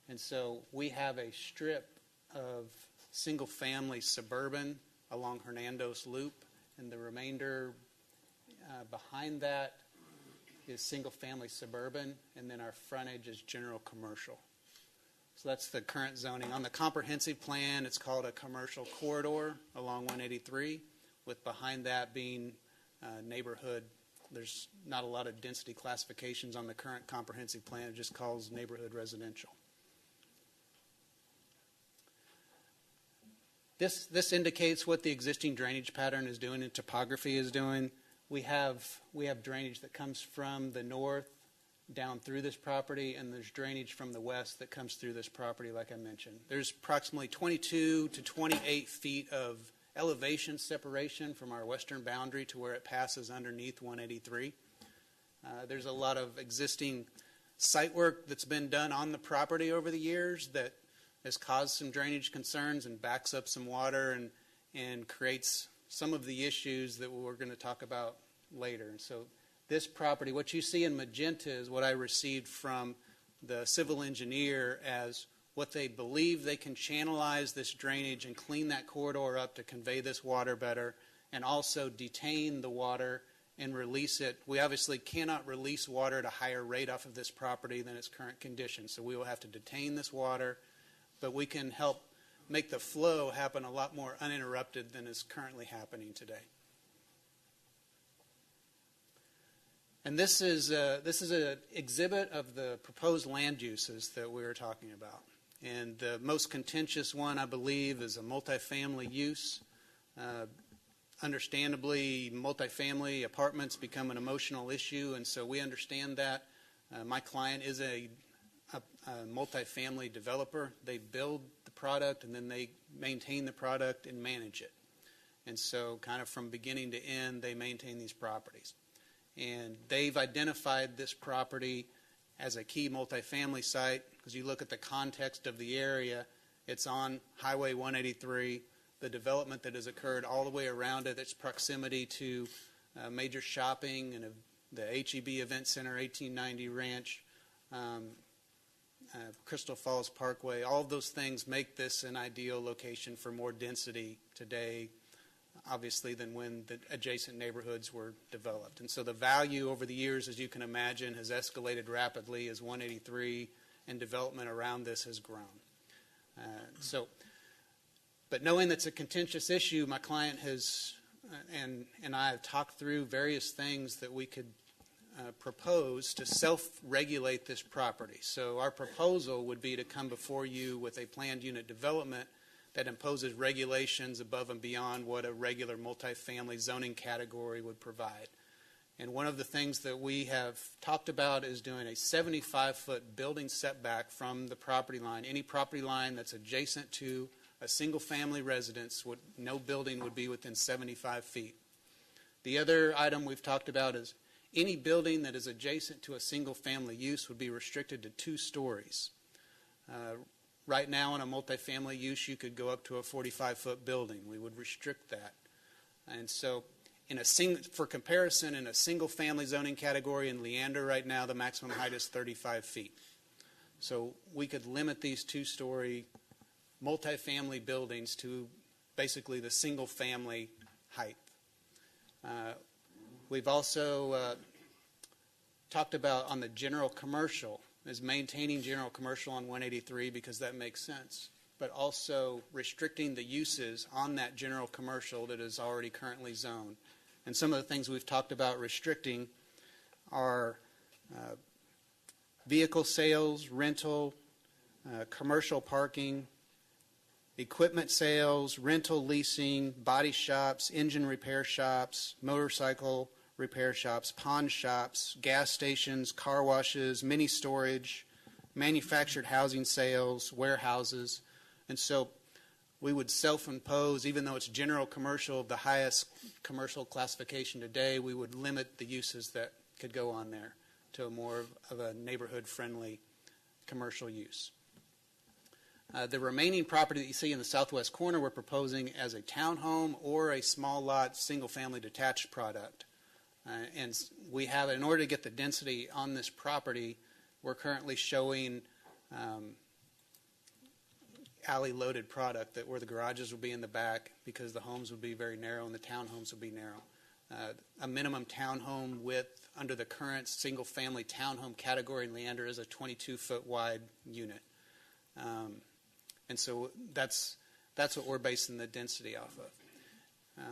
And so we have a strip of single-family suburban along Hernando's Loop, and the remainder behind that is single-family suburban, and then our frontage is general commercial. So that's the current zoning. On the comprehensive plan, it's called a commercial corridor along 183, with behind that being neighborhood. There's not a lot of density classifications on the current comprehensive plan. It just calls neighborhood residential. This indicates what the existing drainage pattern is doing and topography is doing. We have drainage that comes from the north down through this property, and there's drainage from the west that comes through this property, like I mentioned. There's approximately 22 to 28 feet of elevation separation from our western boundary to where it passes underneath 183. There's a lot of existing site work that's been done on the property over the years that has caused some drainage concerns and backs up some water and creates some of the issues that we're going to talk about later. And so this property, what you see in magenta is what I received from the civil engineer as what they believe they can channelize this drainage and clean that corridor up to convey this water better and also detain the water and release it. We obviously cannot release water at a higher rate off of this property than its current condition, so we will have to detain this water, but we can help make the flow happen a lot more uninterrupted than is currently happening today. And this is an exhibit of the proposed land uses that we were talking about. And the most contentious one, I believe, is a multifamily use. Understandably, multifamily apartments become an emotional issue, and so we understand that. My client is a multifamily developer. They build the product, and then they maintain the product and manage it. And so kind of from beginning to end, they maintain these properties. And they've identified this property as a key multifamily site because you look at the context of the area. It's on Highway 183. The development that has occurred all the way around it, its proximity to major shopping and the HEB Event Center, 1890 Ranch, Crystal Falls Parkway, all of those things make this an ideal location for more density today, obviously, than when the adjacent neighborhoods were developed. And so the value over the years, as you can imagine, has escalated rapidly as 183 and development around this has grown. But knowing that's a contentious issue, my client has, and I have talked through various things that we could propose to self-regulate this property. So our proposal would be to come before you with a planned unit development that imposes regulations above and beyond what a regular multifamily zoning category would provide. And one of the things that we have talked about is doing a 75-foot building setback from the property line. Any property line that's adjacent to a single-family residence, no building would be within 75 feet. The other item we've talked about is any building that is adjacent to a single-family use would be restricted to 2 stories. Right now, in a multifamily use, you could go up to a 45-foot building. We would restrict that. And so, for comparison, in a single-family zoning category in Leander right now, the maximum height is 35 feet. So we could limit these 2-story multifamily buildings to basically the single-family height. We've also talked about on the general commercial, is maintaining general commercial on 183 because that makes sense, but also restricting the uses on that general commercial that is already currently zoned. And some of the things we've talked about restricting are vehicle sales, rental, commercial parking, equipment sales, rental leasing, body shops, engine repair shops, motorcycle repair shops, pawn shops, gas stations, car washes, mini storage, manufactured housing sales, warehouses. And so we would self-impose, even though it's general commercial, the highest commercial classification today, we would limit the uses that could go on there to a more of a neighborhood-friendly commercial use. The remaining property that you see in the southwest corner we're proposing as a townhome or a small lot single-family detached product. And we have, in order to get the density on this property, we're currently showing alley-loaded product that where the garages will be in the back because the homes would be very narrow and the townhomes would be narrow. A minimum townhome width under the current single-family townhome category in Leander is a 22-foot wide unit. And so that's what we're basing the density off of.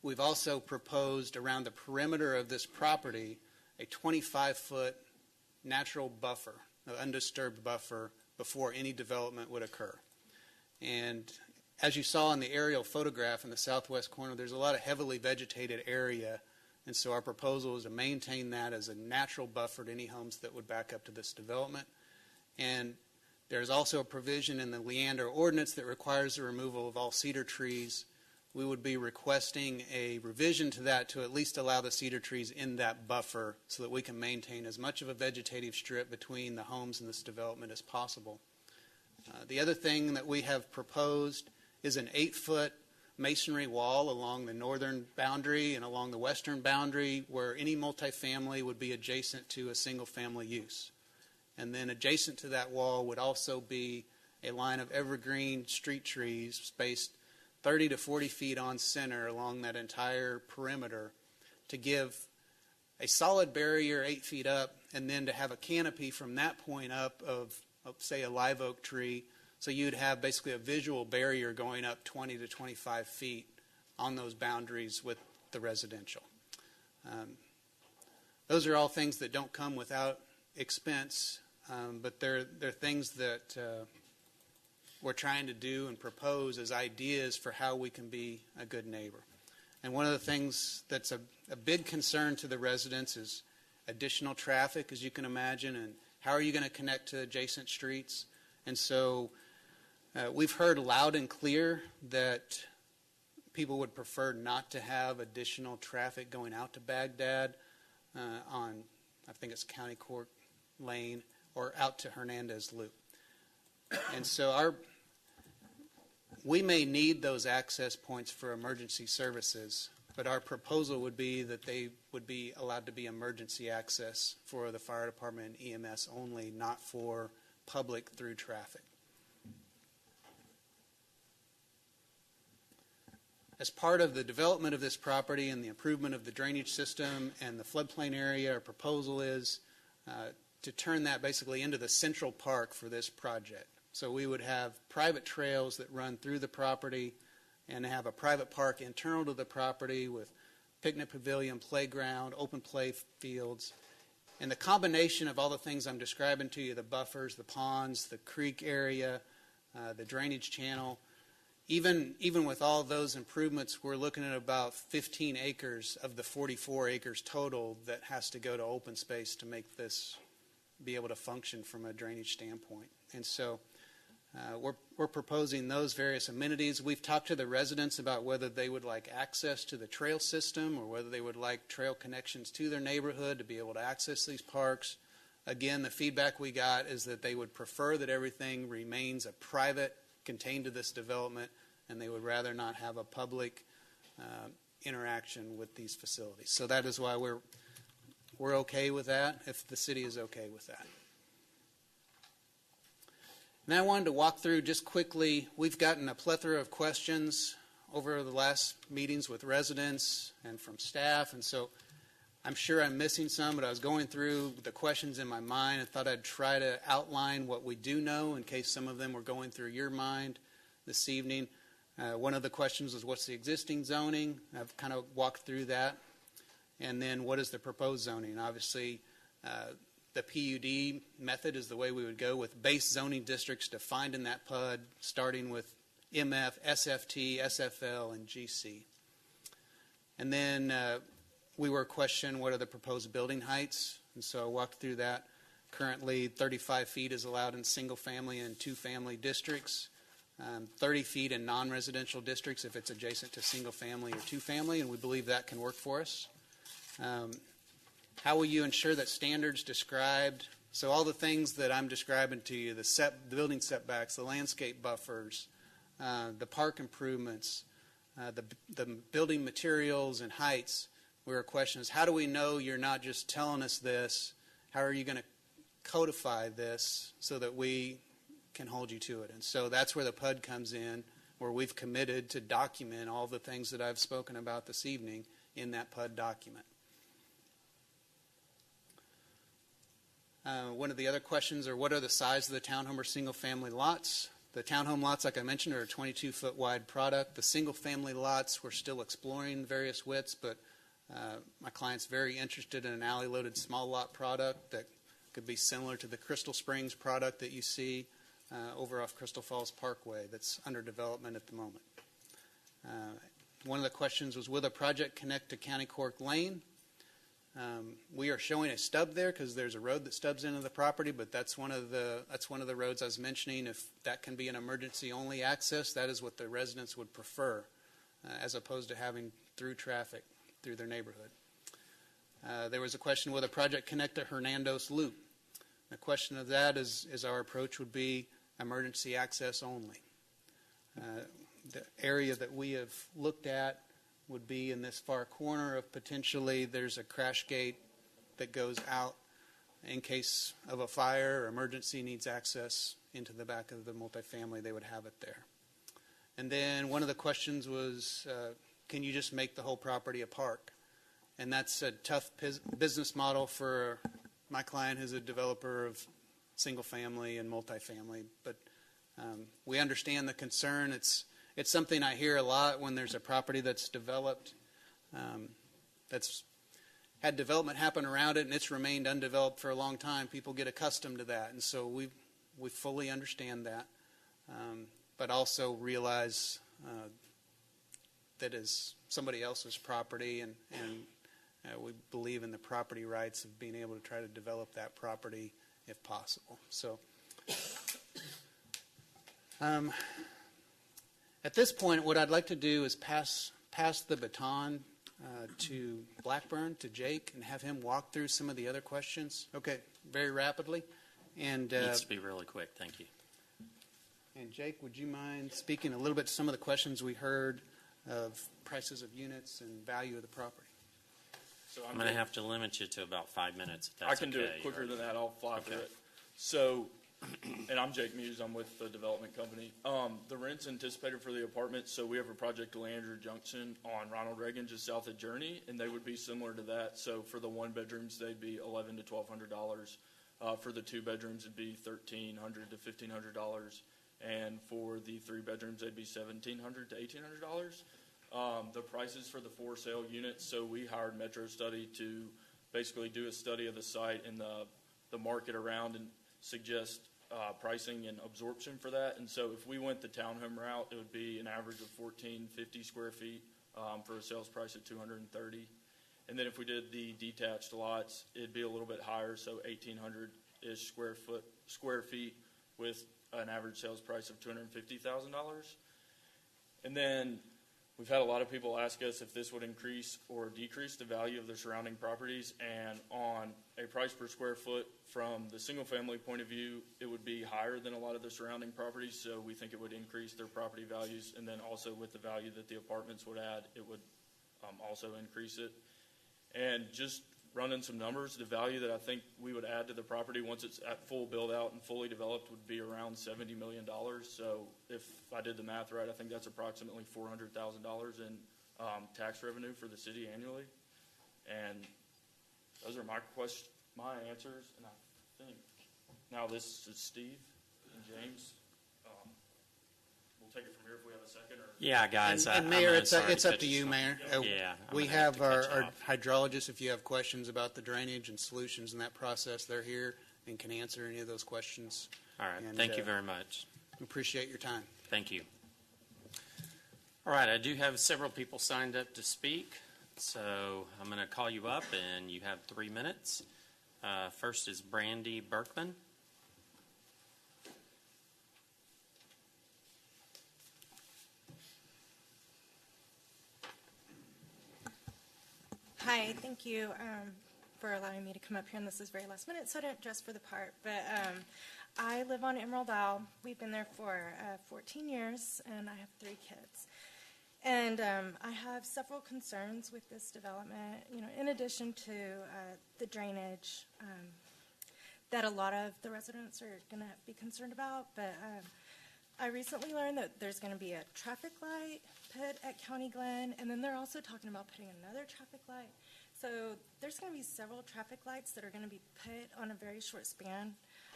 We've also proposed around the perimeter of this property a 25-foot natural buffer, an undisturbed buffer, before any development would occur. And as you saw in the aerial photograph in the southwest corner, there's a lot of heavily vegetated area, and so our proposal is to maintain that as a natural buffer to any homes that would back up to this development. And there's also a provision in the Leander ordinance that requires the removal of all cedar trees. We would be requesting a revision to that to at least allow the cedar trees in that buffer so that we can maintain as much of a vegetative strip between the homes and this development as possible. The other thing that we have proposed is an 8-foot masonry wall along the northern boundary and along the western boundary where any multifamily would be adjacent to a single-family use. And then adjacent to that wall would also be a line of evergreen street trees spaced 30 to 40 feet on center along that entire perimeter to give a solid barrier 8 feet up and then to have a canopy from that point up of say, a live oak tree. So you'd have basically a visual barrier going up 20 to 25 feet on those boundaries with the residential. Those are all things that don't come without expense. But they're things that we're trying to do and propose as ideas for how we can be a good neighbor. And one of the things that's a big concern to the residents is additional traffic, as you can imagine, and how are you going to connect to adjacent streets? And so we've heard loud and clear that people would prefer not to have additional traffic going out to Baghdad on, I think it's County Court Lane, or out to Hernandez Loop. And so we may need those access points for emergency services, but our proposal would be that they would be allowed to be emergency access for the fire department and EMS only, not for public through traffic. As part of the development of this property and the improvement of the drainage system and the floodplain area, our proposal is to turn that basically into the central park for this project. So we would have private trails that run through the property and have a private park internal to the property with picnic pavilion, playground, open play fields. And the combination of all the things I'm describing to you, the buffers, the ponds, the creek area, the drainage channel, even with all those improvements, we're looking at about 15 acres of the 44 acres total that has to go to open space to make this be able to function from a drainage standpoint. And so we're proposing those various amenities. We've talked to the residents about whether they would like access to the trail system or whether they would like trail connections to their neighborhood to be able to access these parks. Again, the feedback we got is that they would prefer that everything remains a private, contained to this development, and they would rather not have a public interaction with these facilities. So that is why we're okay with that, if the city is okay with that. Now I wanted to walk through just quickly. We've gotten a plethora of questions over the last meetings with residents and from staff, and so I'm sure I'm missing some, but I was going through the questions in my mind and thought I'd try to outline what we do know in case some of them were going through your mind this evening. One of the questions was, what's the existing zoning? I've kind of walked through that. And then what is the proposed zoning? Obviously, the PUD method is the way we would go, with base zoning districts defined in that PUD, starting with MF, SFT, SFL, and GC. And then we were questioned, what are the proposed building heights? And so I walked through that. Currently, 35 feet is allowed in single-family and two-family districts, 30 feet in non-residential districts if it's adjacent to single-family or two-family, and we believe that can work for us. How will you ensure that standards described, so all the things that I'm describing to you, the building setbacks, the landscape buffers, the park improvements, the building materials and heights, where our question is, how do we know you're not just telling us this? How are you going to codify this so that we can hold you to it? And so that's where the PUD comes in, where we've committed to document all the things that I've spoken about this evening in that PUD document. One of the other questions are, what are the size of the townhome or single-family lots? The townhome lots, like I mentioned, are a 22-foot wide product. The single-family lots, we're still exploring various widths, but my client's very interested in an alley-loaded small lot product that could be similar to the Crystal Springs product that you see over off Crystal Falls Parkway that's under development at the moment. One of the questions was, will the project connect to County Cork Lane? We are showing a stub there because there's a road that stubs into the property, but that's one of the roads I was mentioning. If that can be an emergency-only access, that is what the residents would prefer, as opposed to having through traffic through their neighborhood. There was a question, will the project connect to Hernando's Loop? The question of that is our approach would be emergency access only. The area that we have looked at would be in this far corner of potentially there's a crash gate that goes out in case of a fire or emergency needs access into the back of the multifamily, they would have it there. And then one of the questions was, can you just make the whole property a park? And that's a tough business model for my client who's a developer of single family and multifamily. But we understand the concern. It's something I hear a lot when there's a property that's developed, that's had development happen around it, and it's remained undeveloped for a long time. People get accustomed to that, and so we fully understand that, but also realize that is somebody else's property, and we believe in the property rights of being able to try to develop that property if possible. So. At this point, what I'd like to do is pass the baton to Blackburn, to Jake, and have him walk through some of the other questions. Okay, very rapidly. And needs to be really quick. Thank you. And Jake, would you mind speaking a little bit to some of the questions we heard of prices of units and value of the property? So I'm going to have to limit you to about 5 minutes. If that's I can do it quicker than that. I'll fly through it. So. And I'm Jake Muse. I'm with the development company. The rent's anticipated for the apartment, so we have a project to Leander Junction on Ronald Reagan, just south of Journey, and they would be similar to that. So for the one bedrooms, they'd be $1,100 to $1,200. For the two bedrooms, it'd be $1,300 to $1,500, and for the three bedrooms, they'd be $1,700 to $1,800. The prices for the for sale units. So we hired Metro Study to basically do a study of the site and the market around and suggest pricing and absorption for that. And so if we went the townhome route, it would be an average of 1,450 square feet for a sales price of $230. And then if we did the detached lots, it'd be a little bit higher, so 1,800-ish square feet with an average sales price of $250,000. And then we've had a lot of people ask us if this would increase or decrease the value of the surrounding properties, and on a price per square foot from the single-family point of view, it would be higher than a lot of the surrounding properties, so we think it would increase their property values, and then also with the value that the apartments would add, it would also increase it. And just running some numbers, the value that I think we would add to the property once it's at full build-out and fully developed would be around $70 million. So if I did the math right, I think that's approximately $400,000 in tax revenue for the city annually. And those are my answers. And I think now this is Steve and James. We'll take it from here if we have a second. Or yeah, guys. And Mayor, it's up to you, Mayor. Yeah, we have our hydrologists. If you have questions about the drainage and solutions in that process, they're here and can answer any of those questions. All right. And, thank you very much. Appreciate your time. Thank you. All right. I do have several people signed up to speak, so I'm going to call you up, and you have 3 minutes. First is Brandy Berkman. Hi, thank you for allowing me to come up here, and this is very last minute, so I didn't dress for the part, but I live on Emerald Isle. We've been there for 14 years, and I have 3 kids. And I have several concerns with this development, in addition to the drainage that a lot of the residents are going to be concerned about, but I recently learned that there's going to be a traffic light put at County Glen, and then they're also talking about putting another traffic light. So there's going to be several traffic lights that are going to be put on a very short span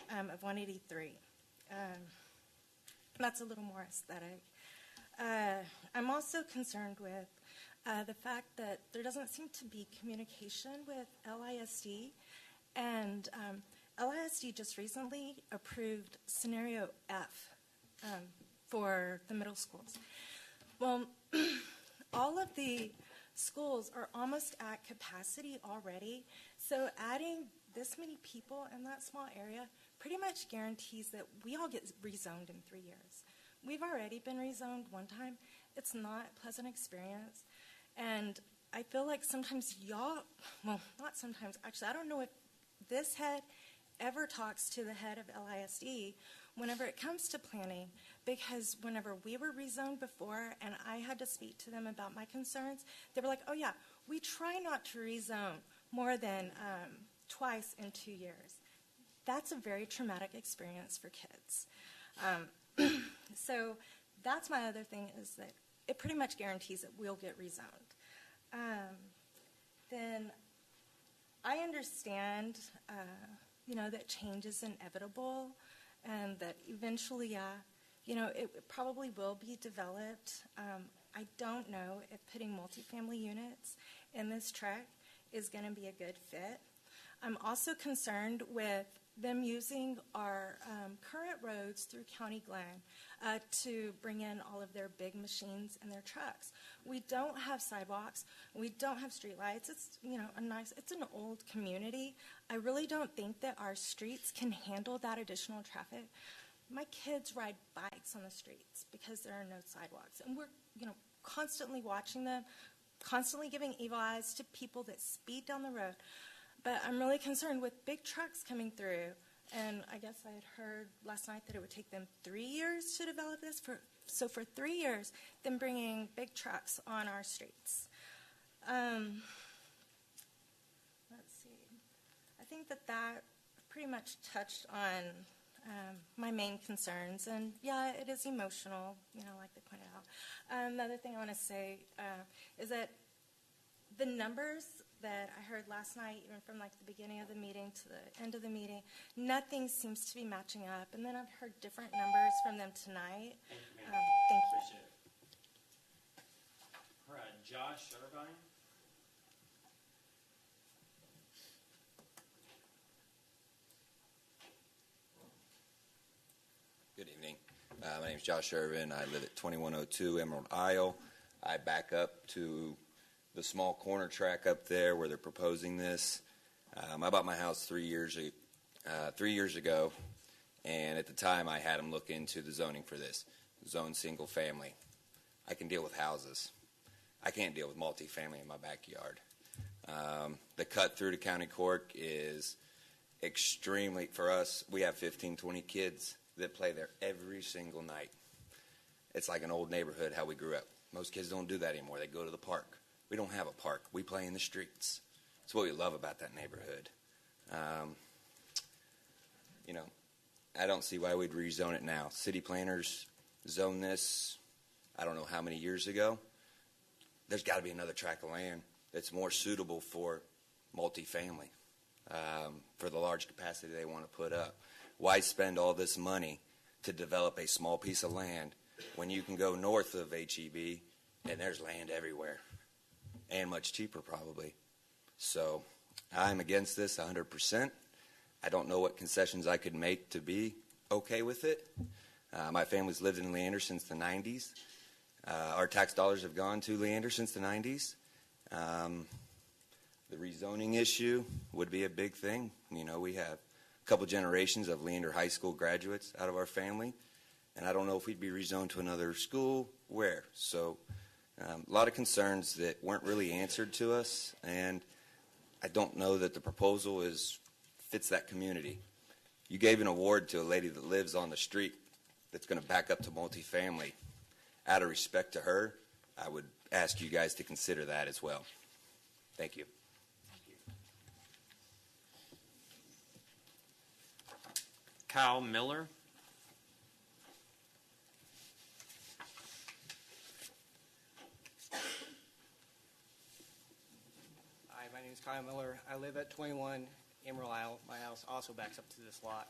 of 183. That's a little more aesthetic. I'm also concerned with the fact that there doesn't seem to be communication with LISD, and LISD just recently approved Scenario F for the middle schools. Well, all of the schools are almost at capacity already, so adding this many people in that small area pretty much guarantees that we all get rezoned in 3 years. We've already been rezoned one time. It's not a pleasant experience, and I feel like sometimes y'all, well, not sometimes, actually, I don't know if this head ever talks to the head of LISD whenever it comes to planning, because whenever we were rezoned before and I had to speak to them about my concerns, they were like, oh yeah, we try not to rezone more than twice in 2 years. That's a very traumatic experience for kids. So that's my other thing, is that it pretty much guarantees that we'll get rezoned. Then I understand, that change is inevitable, and that eventually, it probably will be developed. I don't know if putting multifamily units in this tract is going to be a good fit. I'm also concerned with them using our current roads through County Glen to bring in all of their big machines and their trucks. We don't have sidewalks. We don't have streetlights. It's it's an old community. I really don't think that our streets can handle that additional traffic. My kids ride bikes on the streets because there are no sidewalks, and we're constantly watching them, constantly giving evil eyes to people that speed down the road. But I'm really concerned with big trucks coming through, and I guess I had heard last night that it would take them 3 years to develop this. So for 3 years, them bringing big trucks on our streets. Let's see. I think that pretty much touched on my main concerns, and yeah, it is emotional, like they pointed out. Another thing I want to say is that the numbers that I heard last night, even from like the beginning of the meeting to the end of the meeting, nothing seems to be matching up. And then I've heard different numbers from them tonight. Thank you. Appreciate it. All right, Josh Irvine. Good evening. My name is Josh Irvin. I live at 2102 Emerald Isle. I back up to the small corner track up there where they're proposing this. I bought my house 3 years ago, and at the time I had them look into the zoning for this. Zone single family. I can deal with houses. I can't deal with multifamily in my backyard. The cut through to County Court is extremely, for us, we have 15, 20 kids that play there every single night. It's like an old neighborhood, how we grew up. Most kids don't do that anymore. They go to the park. We don't have a park. We play in the streets. It's what we love about that neighborhood. I don't see why we'd rezone it now. City planners zoned this, I don't know how many years ago. There's got to be another tract of land that's more suitable for multifamily, for the large capacity they want to put up. Why spend all this money to develop a small piece of land when you can go north of HEB and there's land everywhere? And much cheaper, probably. So I'm against this 100%. I don't know what concessions I could make to be okay with it. My family's lived in Leander since the 90s. Our tax dollars have gone to Leander since the 90s. The rezoning issue would be a big thing. You know, we have a couple generations of Leander High School graduates out of our family, and I don't know if we'd be rezoned to another school, where. So a lot of concerns that weren't really answered to us, and I don't know that the proposal fits that community. You gave an award to a lady that lives on the street that's going to back up to multifamily. Out of respect to her, I would ask you guys to consider that as well. Thank you. Kyle Miller. Hi, my name is Kyle Miller. I live at 21 Emerald Isle. My house also backs up to this lot.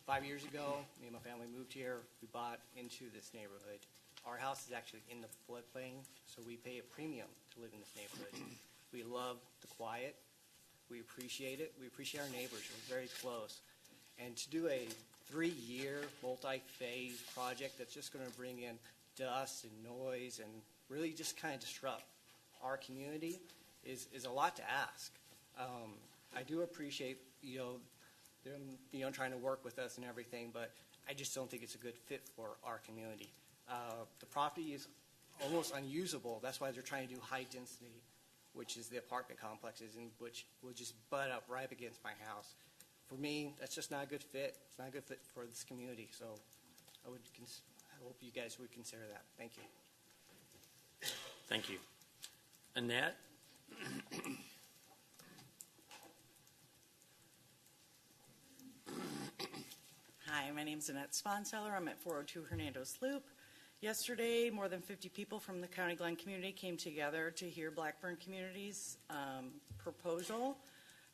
5 years ago, me and my family moved here. We bought into this neighborhood. Our house is actually in the floodplain, so we pay a premium to live in this neighborhood. We love the quiet. We appreciate it. We appreciate our neighbors. We're very close. And to do a 3-year multi-phase project that's just going to bring in dust and noise and really just kind of disrupt our community is a lot to ask. I do appreciate, them, trying to work with us and everything, but I just don't think it's a good fit for our community. The property is almost unusable. That's why they're trying to do high density, which is the apartment complexes, and which will just butt up right up against my house. For me, that's just not a good fit. It's not a good fit for this community. So I hope you guys would consider that. Thank you. Thank you. Annette? Hi, my name is Annette Sponseller. I'm at 402 Hernando's Loop. Yesterday, more than 50 people from the County Glen community came together to hear Blackburn Communities' proposal.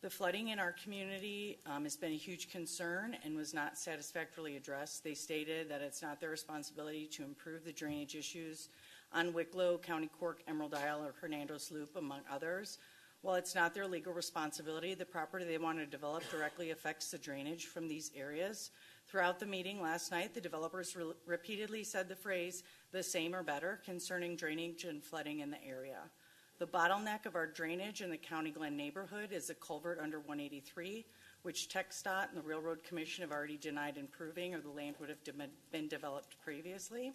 The flooding in our community has been a huge concern and was not satisfactorily addressed. They stated that it's not their responsibility to improve the drainage issues on Wicklow, County Cork, Emerald Isle, or Hernando's Loop, among others. While it's not their legal responsibility, the property they want to develop directly affects the drainage from these areas. Throughout the meeting last night, the developers repeatedly said the phrase, "the same or better," concerning drainage and flooding in the area. The bottleneck of our drainage in the County Glen neighborhood is a culvert under 183, which TxDOT and the Railroad Commission have already denied improving, or the land would have been developed previously.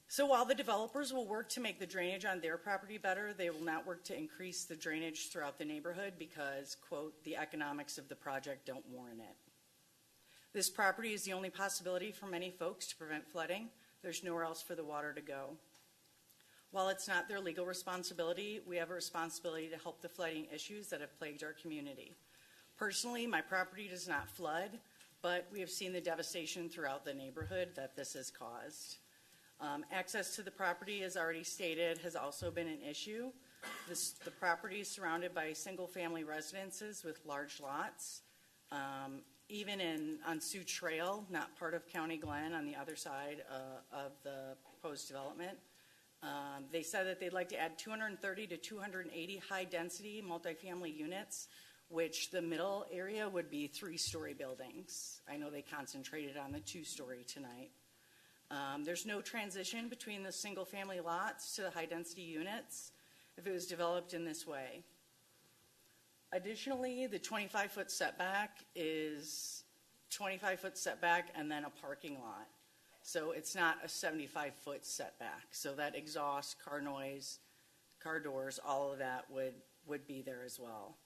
So while the developers will work to make the drainage on their property better, they will not work to increase the drainage throughout the neighborhood because, quote, "the economics of the project don't warrant it." This property is the only possibility for many folks to prevent flooding. There's nowhere else for the water to go. While it's not their legal responsibility, we have a responsibility to help the flooding issues that have plagued our community. Personally, my property does not flood, but we have seen the devastation throughout the neighborhood that this has caused. Access to the property, as already stated, has also been an issue. The property is surrounded by single-family residences with large lots. Even on Sioux Trail, not part of County Glen, on the other side of the proposed development, they said that they'd like to add 230 to 280 high-density multifamily units, which the middle area would be 3-story buildings. I know they concentrated on the 2-story tonight. There's no transition between the single-family lots to the high-density units if it was developed in this way. Additionally, the 25-foot setback is 25-foot setback and then a parking lot. So it's not a 75-foot setback. So that exhaust, car noise, car doors, all of that would be there as well.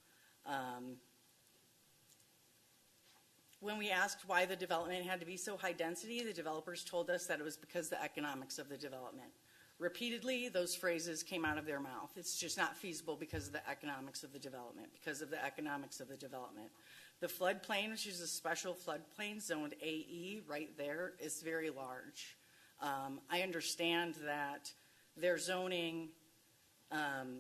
When we asked why the development had to be so high density, the developers told us that it was because of the economics of the development. Repeatedly, those phrases came out of their mouth. It's just not feasible because of the economics of the development, because of the economics of the development. The floodplain, which is a special floodplain zoned AE right there, is very large. I understand that their zoning, I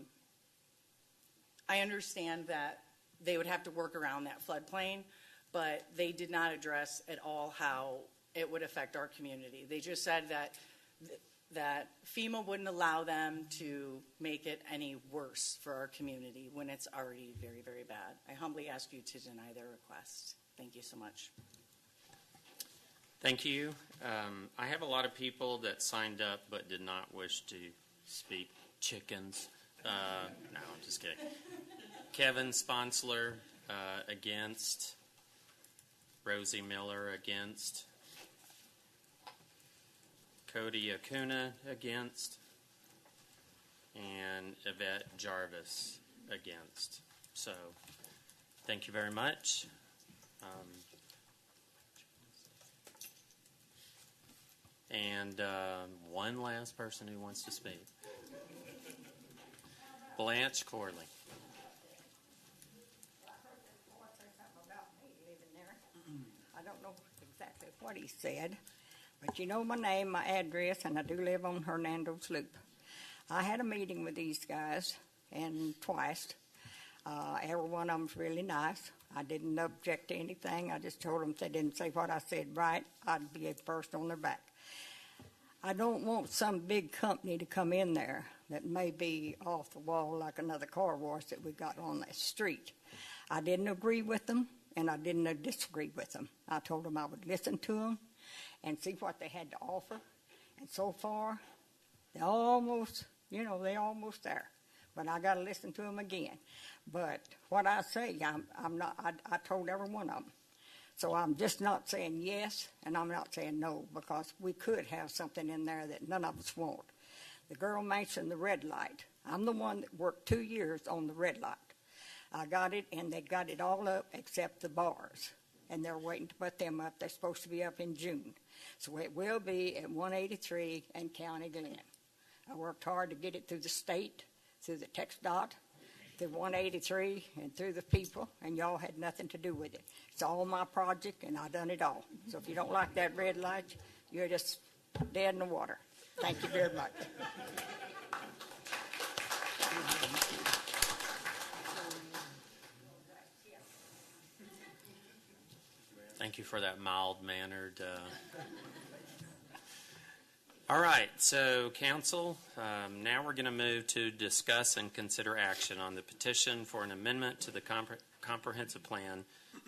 understand that they would have to work around that floodplain, but they did not address at all how it would affect our community. They just said that FEMA wouldn't allow them to make it any worse for our community when it's already very, very bad. I humbly ask you to deny their request. Thank you so much. Thank you. I have a lot of people that signed up but did not wish to speak. Chickens. No, I'm just kidding. Kevin Sponsler against. Rosie Miller against. Cody Acuna against. And Yvette Jarvis against. So, thank you very much. And one last person who wants to speak. Blanche Corley. I don't know exactly what he said, but you know my name, my address, and I do live on Hernando's Loop. I had a meeting with these guys, and twice. Every one of them's really nice. I didn't object to anything. I just told them if they didn't say what I said right, I'd be first on their back. I don't want some big company to come in there that may be off the wall like another car wash that we got on that street. I didn't agree with them, and I didn't disagree with them. I told them I would listen to them and see what they had to offer. And so far, they're almost there. But I got to listen to them again. But what I say, I'm not. I told every one of them. So I'm just not saying yes, and I'm not saying no, because we could have something in there that none of us want. The girl mentioned the red light. I'm the one that worked 2 years on the red light. I got it, and they got it all up except the bars, and they're waiting to put them up. They're supposed to be up in June. So it will be at 183 and County Glen. I worked hard to get it through the state, through the TxDOT, through 183, and through the people, and y'all had nothing to do with it. It's all my project, and I done it all. So if you don't like that red light, you're just dead in the water. Thank you very much. Thank you for that mild-mannered. All right, so council, now we're going to move to discuss and consider action on the petition for an amendment to the comprehensive plan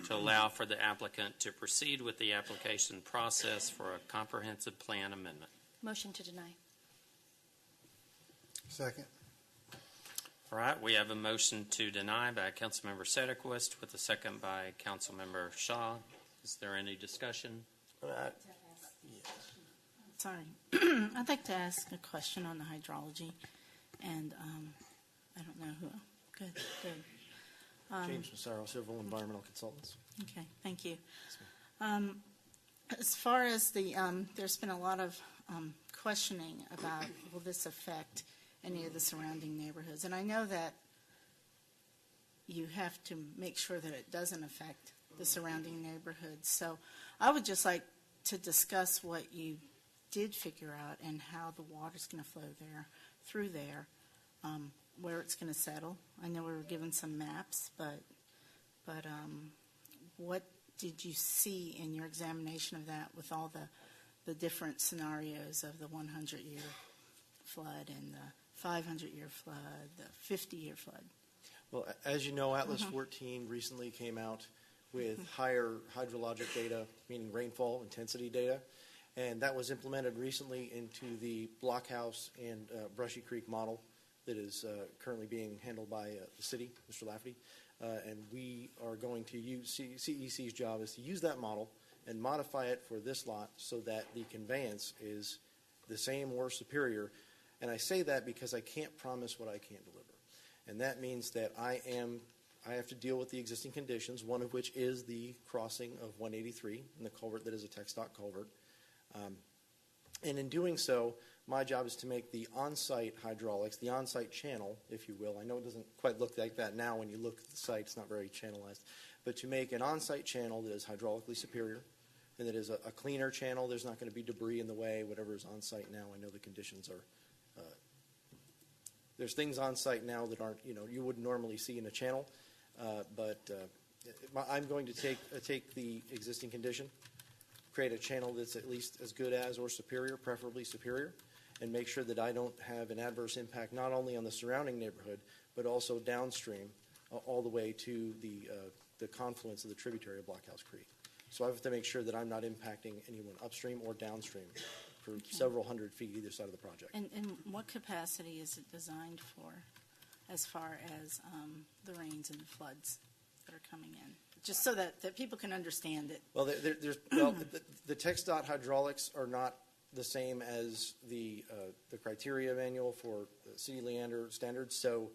to allow for the applicant to proceed with the application process for a comprehensive plan amendment. Motion to deny. Second. All right, we have a motion to deny by Councilmember Sedgwick with a second by Councilmember Shaw. Is there any discussion? Sorry. I'd like to ask a question on the hydrology, and I don't know who. Good. James Massaro, Civil Environmental Consultants. Okay, thank you. As far as the, there's been a lot of questioning about will this affect any of the surrounding neighborhoods, and I know that you have to make sure that it doesn't affect the surrounding neighborhoods. So I would just like to discuss what you did figure out and how the water's going to flow there, through there, where it's going to settle. I know we were given some maps, but what did you see in your examination of that with all the different scenarios of the 100-year flood and the 500-year flood, the 50-year flood? Well, as you know, Atlas 14 recently came out with higher hydrologic data, meaning rainfall intensity data, and that was implemented recently into the Blockhouse and Brushy Creek model that is currently being handled by the city, Mr. Lafferty, and we are going to use, CEC's job is to use that model and modify it for this lot so that the conveyance is the same or superior. And I say that because I can't promise what I can't deliver. And that means that I have to deal with the existing conditions, one of which is the crossing of 183 and the culvert that is a TxDOT culvert. And in doing so, my job is to make the on-site hydraulics, the on-site channel, if you will. I know it doesn't quite look like that now when you look at the site. It's not very channelized. But to make an on-site channel that is hydraulically superior and that is a cleaner channel, there's not going to be debris in the way, whatever is on-site now. I know the conditions are there's things on site now that aren't, you wouldn't normally see in a channel, but I'm going to take the existing condition, create a channel that's at least as good as or superior, preferably superior, and make sure that I don't have an adverse impact not only on the surrounding neighborhood, but also downstream all the way to the confluence of the tributary of Blockhouse Creek. So I have to make sure that I'm not impacting anyone upstream or downstream for several hundred feet either side of the project. And what capacity is it designed for? as far as the rains and the floods that are coming in? Just so that people can understand it. Well, the TxDOT hydraulics are not the same as the criteria manual for City Leander standards. So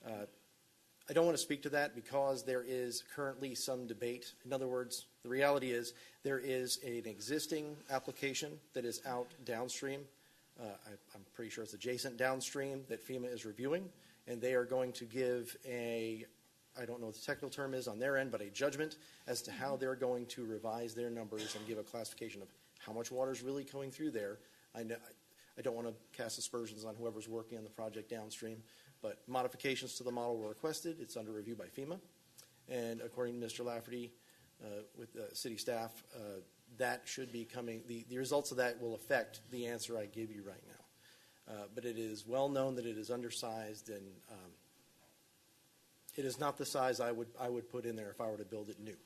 I don't want to speak to that because there is currently some debate. In other words, the reality is there is an existing application that is out downstream. I'm pretty sure it's adjacent downstream that FEMA is reviewing, and they are going to give I don't know what the technical term is on their end, but a judgment as to how they're going to revise their numbers and give a classification of how much water is really going through there. I don't want to cast aspersions on whoever's working on the project downstream, but modifications to the model were requested. It's under review by FEMA, and according to Mr. Lafferty with city staff, that should be coming. The results of that will affect the answer I give you right now. But it is well known that it is undersized, and it is not the size I would put in there if I were to build it new,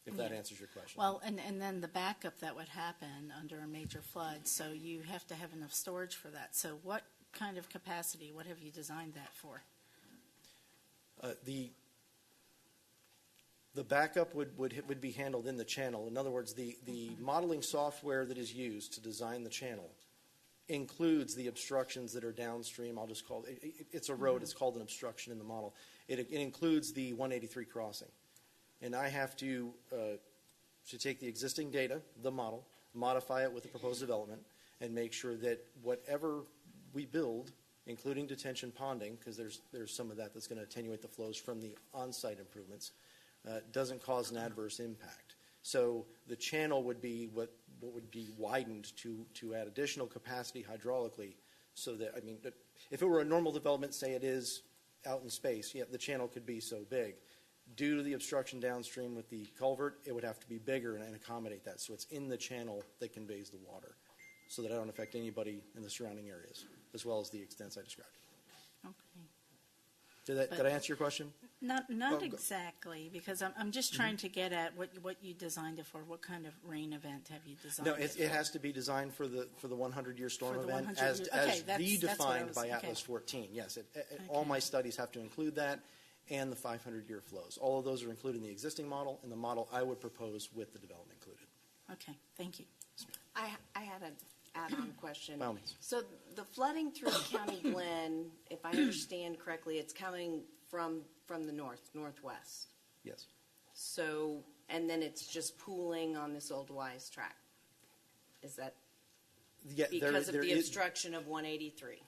if that answers your question. Well, and then the backup that would happen under a major flood, so you have to have enough storage for that. So what kind of capacity, what have you designed that for? The backup would be handled in the channel. In other words, the modeling software that is used to design the channel includes the obstructions that are downstream. I'll just call it's a road. It's called an obstruction in the model. It includes the 183 crossing. And I have to take the existing data, the model, modify it with the proposed development, and make sure that whatever we build, including detention ponding, because there's some of that that's going to attenuate the flows from the on-site improvements, doesn't cause an adverse impact. So the channel would be what would be widened to add additional capacity hydraulically, so that, I mean, if it were a normal development, say it is out in space, yeah, the channel could be so big. Due to the obstruction downstream with the culvert, it would have to be bigger and accommodate that. So it's in the channel that conveys the water, so that I don't affect anybody in the surrounding areas, as well as the extents I described. Okay. Did I answer your question? Not exactly, because I'm just trying to get at what you designed it for. What kind of rain event have you designed? No, it has to be designed for the 100-year storm event as redefined by Atlas 14. Yes, all my studies have to include that, and the 500-year flows. All of those are included in the existing model, and the model I would propose with the development included. Okay, thank you. I had an add-on question. By all means. So the flooding through County Glen, if I understand correctly, it's coming from the northwest. Yes. So, and then it's just pooling on this old Wise track. Is that because of the obstruction of 183?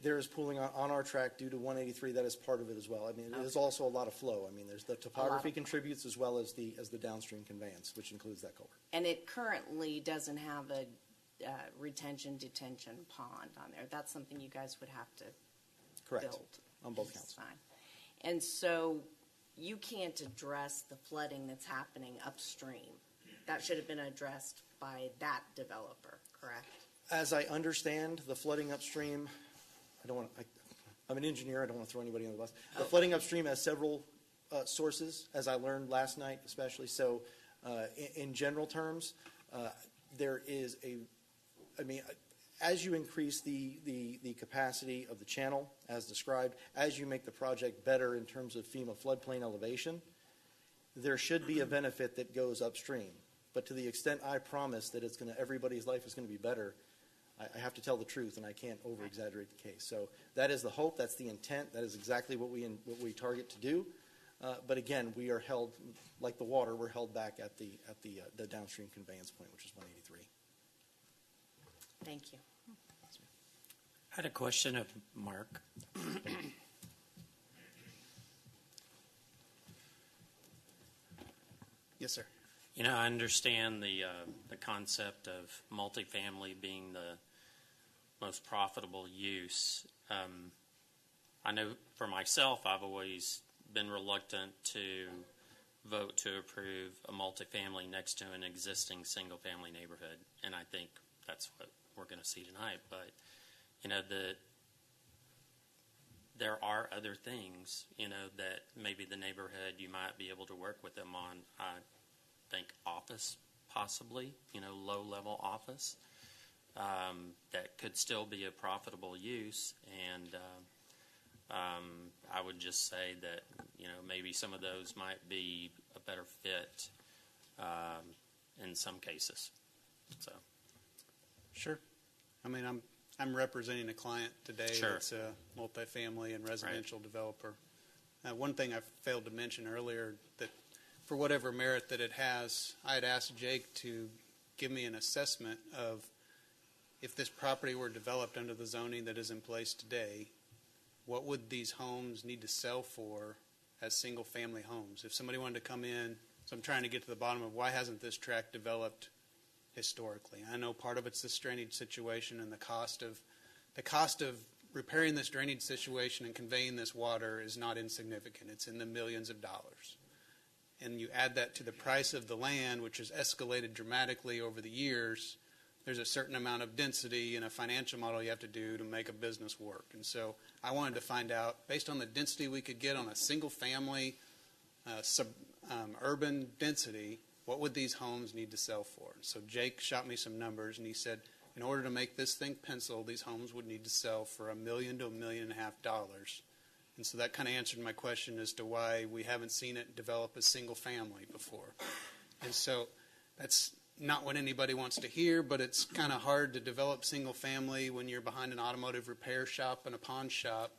There is pooling on our track due to 183. That is part of it as well. I mean, there's also a lot of flow. I mean, there's the topography contributes as well as the downstream conveyance, which includes that culvert. And it currently doesn't have a detention pond on there. That's something you guys would have to build. On both counts. Fine. And so you can't address the flooding that's happening upstream. That should have been addressed by that developer, correct? As I understand, the flooding upstream, I'm an engineer. I don't want to throw anybody on the bus. The flooding upstream has several sources, as I learned last night, especially. So, in general terms, there is as you increase the capacity of the channel, as described, as you make the project better in terms of FEMA floodplain elevation, there should be a benefit that goes upstream. But to the extent I promise that everybody's life is going to be better, I have to tell the truth, and I can't over-exaggerate the case. So that is the hope. That's the intent. That is exactly what we target to do. But again, we are held, like the water, we're held back at the downstream conveyance point, which is 183. Thank you. I had a question of Mark. Yes, sir. You know, I understand the concept of multifamily being the most profitable use. I know for myself, I've always been reluctant to vote to approve a multifamily next to an existing single-family neighborhood, and I think that's what we're going to see tonight. But you know, there are other things, you know, that maybe the neighborhood you might be able to work with them on. I think office, possibly, you know, low-level office, that could still be a profitable use. And I would just say that, maybe some of those might be a better fit in some cases. So, Sure. I mean, I'm representing a client today Sure. that's a multifamily and residential developer. One thing I failed to mention earlier, that for whatever merit that it has, I had asked Jake to give me an assessment of if this property were developed under the zoning that is in place today, what would these homes need to sell for as single-family homes? If somebody wanted to come in, so I'm trying to get to the bottom of why hasn't this tract developed historically. I know part of it's this drainage situation and the cost of repairing this drainage situation and conveying this water is not insignificant. It's in the millions of dollars. And you add that to the price of the land, which has escalated dramatically over the years, there's a certain amount of density and a financial model you have to do to make a business work. And so I wanted to find out, based on the density we could get on a single-family urban density, what would these homes need to sell for? So Jake shot me some numbers, and he said, in order to make this thing pencil, these homes would need to sell for $1 million to $1.5 million. And so that kind of answered my question as to why we haven't seen it develop as single family before. And so that's not what anybody wants to hear, but it's kind of hard to develop single family when you're behind an automotive repair shop and a pawn shop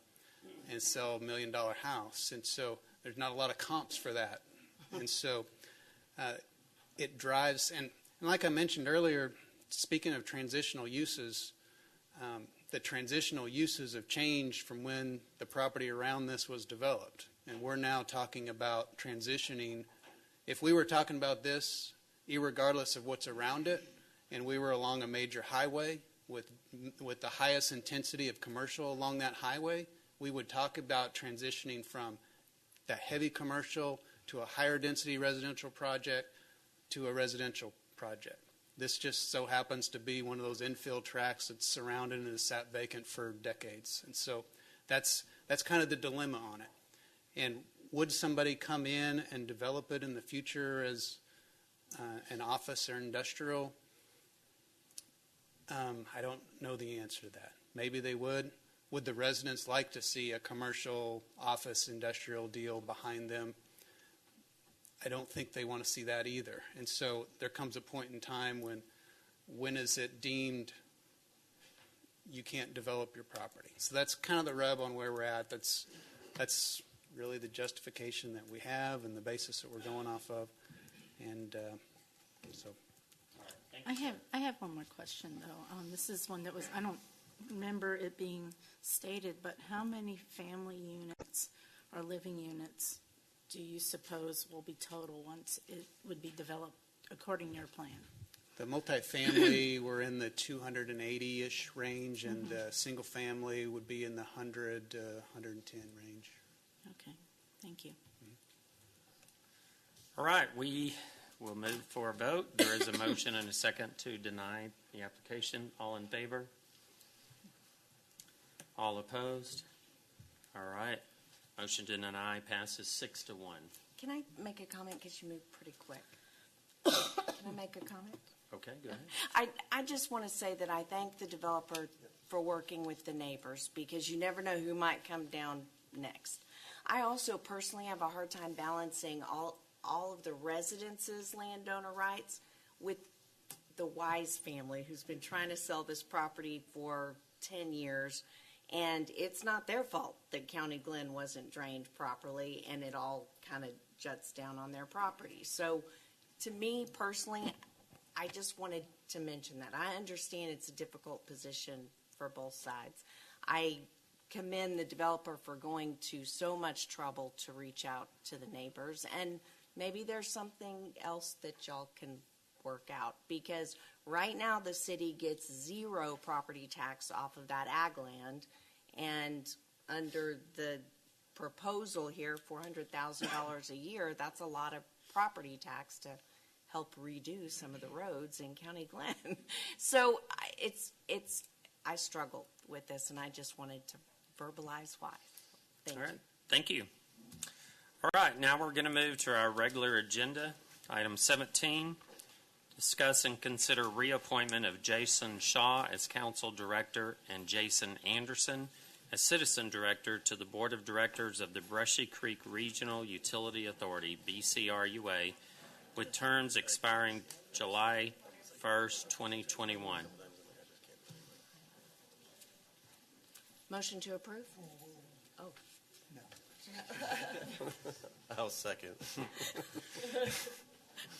and sell $1 million house. And so there's not a lot of comps for that. And so it drives, and like I mentioned earlier, speaking of transitional uses, the transitional uses have changed from when the property around this was developed. And we're now talking about transitioning. If we were talking about this, irregardless of what's around it, and we were along a major highway with the highest intensity of commercial along that highway, we would talk about transitioning from that heavy commercial to a higher density residential project to a residential project. This just so happens to be one of those infill tracts that's surrounded and has sat vacant for decades. And so that's kind of the dilemma on it. And would somebody come in and develop it in the future as an office or industrial? I don't know the answer to that. Maybe they would. Would the residents like to see a commercial office industrial deal behind them? I don't think they want to see that either. And so there comes a point in time when is it deemed you can't develop your property. So that's kind of the rub on where we're at. That's really the justification that we have and the basis that we're going off of. And so. I have one more question, though. This is one that was, I don't remember it being stated, but how many family units or living units do you suppose will be total once it would be developed according to your plan? The multifamily, we're in the 280-ish range, and single family would be in the 100 to 110 range. Okay, thank you. All right, we will move for a vote. There is a motion and a second to deny the application. All in favor? All opposed? All right. Motion to deny passes 6-1. Can I make a comment because you moved pretty quick? Can I make a comment? Okay, go ahead. I just want to say that I thank the developer for working with the neighbors because you never know who might come down next. I also personally have a hard time balancing all of the residents' landowner rights with the Wise family who's been trying to sell this property for 10 years. And it's not their fault that County Glen wasn't drained properly and it all kind of juts down on their property. So to me personally, I just wanted to mention that. I understand it's a difficult position for both sides. I commend the developer for going to so much trouble to reach out to the neighbors. And maybe there's something else that y'all can work out, because right now the city gets 0 property tax off of that ag land, and under the proposal here, $400,000 a year, that's a lot of property tax to help redo some of the roads in County Glen. So I struggle with this, and I just wanted to verbalize why. Thank you. Thank you. All right, now we're going to move to our regular agenda. Item 17, discuss and consider reappointment of Jason Shaw as Council Director and Jason Anderson as Citizen Director to the Board of Directors of the Brushy Creek Regional Utility Authority, BCRUA, with terms expiring July 1st, 2021. Motion to approve? Oh. I'll second.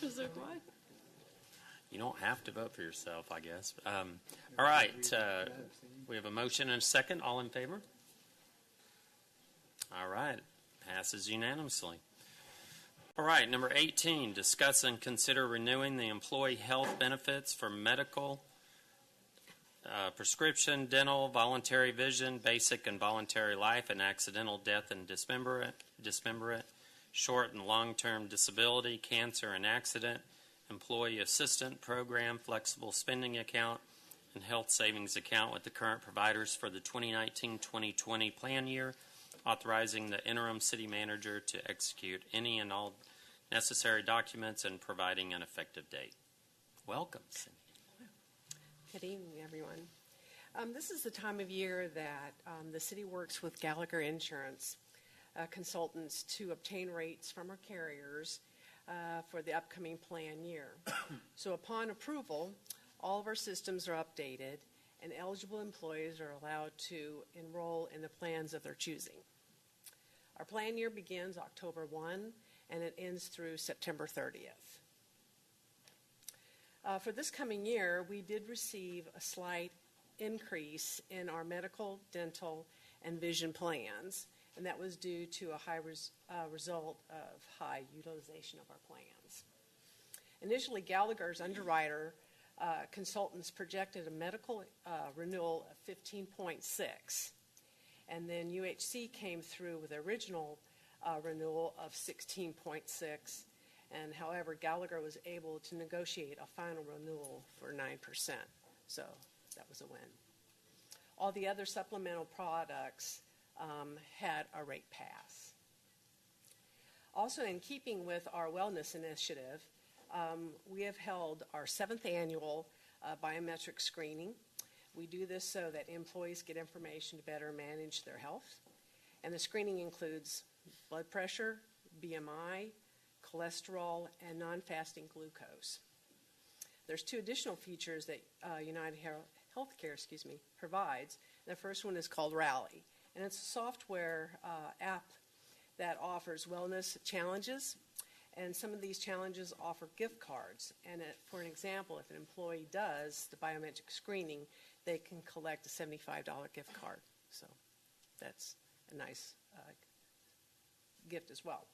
Was there what? You don't have to vote for yourself, I guess. All right. We have a motion and a second. All in favor? All right. Passes unanimously. All right. Number 18, discuss and consider renewing the employee health benefits for medical, prescription, dental, voluntary vision, basic and voluntary life, and accidental death and dismemberment, short and long-term disability, cancer and accident, employee assistant program, flexible spending account, and health savings account with the current providers for the 2019-2020 plan year, authorizing the interim city manager to execute any and all necessary documents and providing an effective date. Welcome, Cindy. Good evening, everyone. This is the time of year that the city works with Gallagher Insurance consultants to obtain rates from our carriers for the upcoming plan year. So upon approval, all of our systems are updated and eligible employees are allowed to enroll in the plans of their choosing. Our plan year begins October 1 and it ends through September 30th. For this coming year, we did receive a slight increase in our medical, dental, and vision plans, and that was due to a high result of high utilization of our plans. Initially, Gallagher's underwriter consultants projected a medical renewal of 15.6, and then UHC came through with the original renewal of 16.6, and however, Gallagher was able to negotiate a final renewal for 9%, so that was a win. All the other supplemental products had a rate pass. Also, in keeping with our wellness initiative, we have held our 7th annual biometric screening. We do this so that employees get information to better manage their health. And the screening includes blood pressure, BMI, cholesterol, and non-fasting glucose. There's 2 additional features that United Healthcare provides. The first one is called Rally, and it's a software app that offers wellness challenges, and some of these challenges offer gift cards. And for an example, if an employee does the biometric screening, they can collect a $75 gift card. So that's a nice gift as well.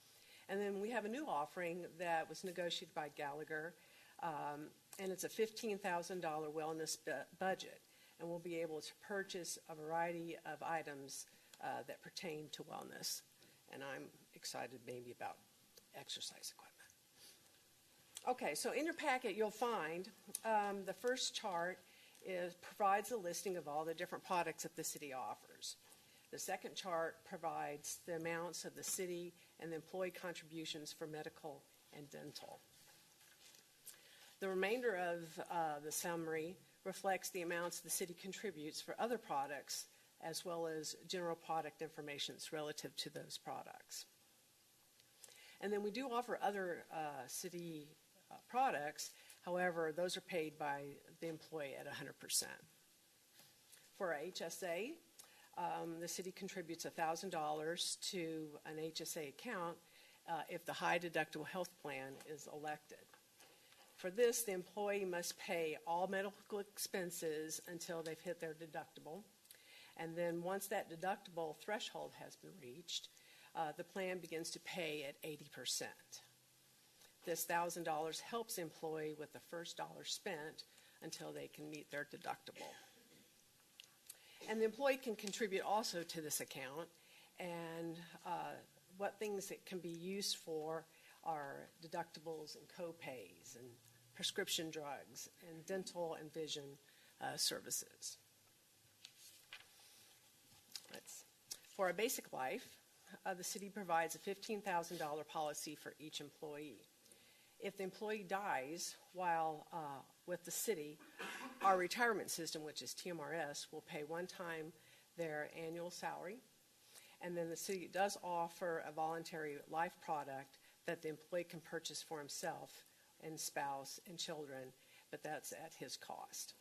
And then we have a new offering that was negotiated by Gallagher, and it's a $15,000 wellness budget. And we'll be able to purchase a variety of items that pertain to wellness. And I'm excited maybe about exercise equipment. Okay, so in your packet you'll find the first chart provides a listing of all the different products that the city offers. The second chart provides the amounts of the city and the employee contributions for medical and dental. The remainder of the summary reflects the amounts the city contributes for other products, as well as general product information relative to those products. And then we do offer other city products. However, those are paid by the employee at 100%. For our HSA, the city contributes $1,000 to an HSA account if the high deductible health plan is elected. For this, the employee must pay all medical expenses until they've hit their deductible. And then once that deductible threshold has been reached, the plan begins to pay at 80%. This $1,000 helps the employee with the first dollar spent until they can meet their deductible. And the employee can contribute also to this account, and what things it can be used for are deductibles and co-pays and prescription drugs and dental and vision services. For a basic life, the city provides a $15,000 policy for each employee. If the employee dies while with the city, our retirement system, which is TMRS, will pay one-time their annual salary. And then the city does offer a voluntary life product that the employee can purchase for himself and spouse and children, but that's at his cost.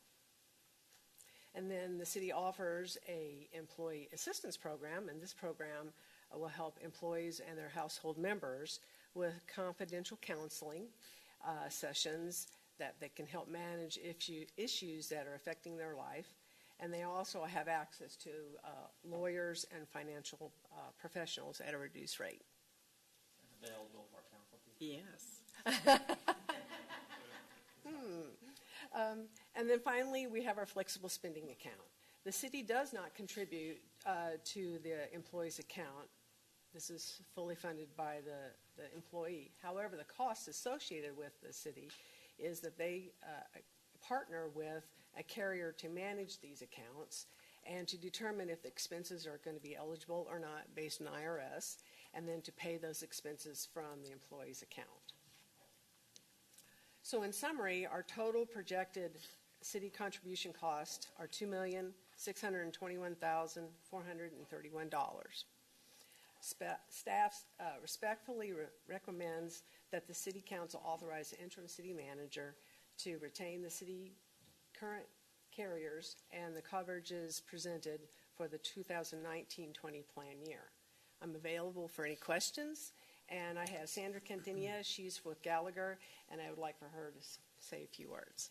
And then the city offers a employee assistance program, and this program will help employees and their household members with confidential counseling sessions that they can help manage issues that are affecting their life. And they also have access to lawyers and financial professionals at a reduced rate. Available for counsel? Yes. And then finally, we have our flexible spending account. The city does not contribute to the employee's account. This is fully funded by the employee. However, the cost associated with the city is that they partner with a carrier to manage these accounts and to determine if the expenses are going to be eligible or not based on IRS, and then to pay those expenses from the employee's account. So in summary, our total projected city contribution costs are $2,621,431. Staff respectfully recommends that the City Council authorize the interim city manager to retain the city current carriers and the coverages presented for the 2019-20 plan year. I'm available for any questions, and I have Sandra Quintanilla. She's with Gallagher, and I would like for her to say a few words.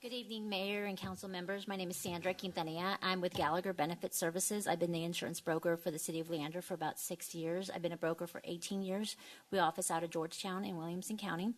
Good evening, Mayor and Council members. My name is Sandra Quintanilla. I'm with Gallagher Benefit Services. I've been the insurance broker for the City of Leander for about 6 years. I've been a broker for 18 years. We office out of Georgetown in Williamson County.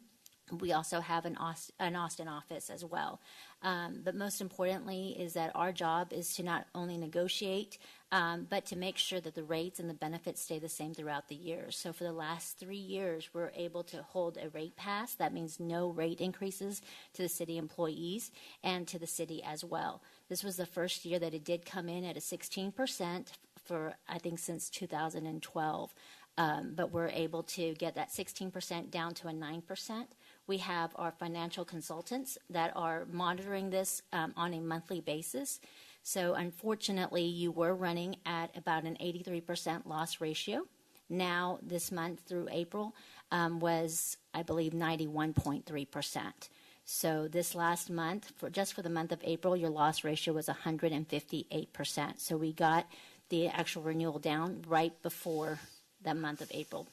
We also have an Austin office as well. But most importantly is that our job is to not only negotiate, but to make sure that the rates and the benefits stay the same throughout the years. So for the last 3 years, we're able to hold a rate pass. That means no rate increases to the city employees and to the city as well. This was the first year that it did come in at a 16% for, I think, since 2012. But we're able to get that 16% down to a 9%. We have our financial consultants that are monitoring this on a monthly basis. So unfortunately, you were running at about an 83% loss ratio. Now, this month through April was, I believe, 91.3%. So this last month, just for the month of April, your loss ratio was 158%. So we got the actual renewal down right before that month of April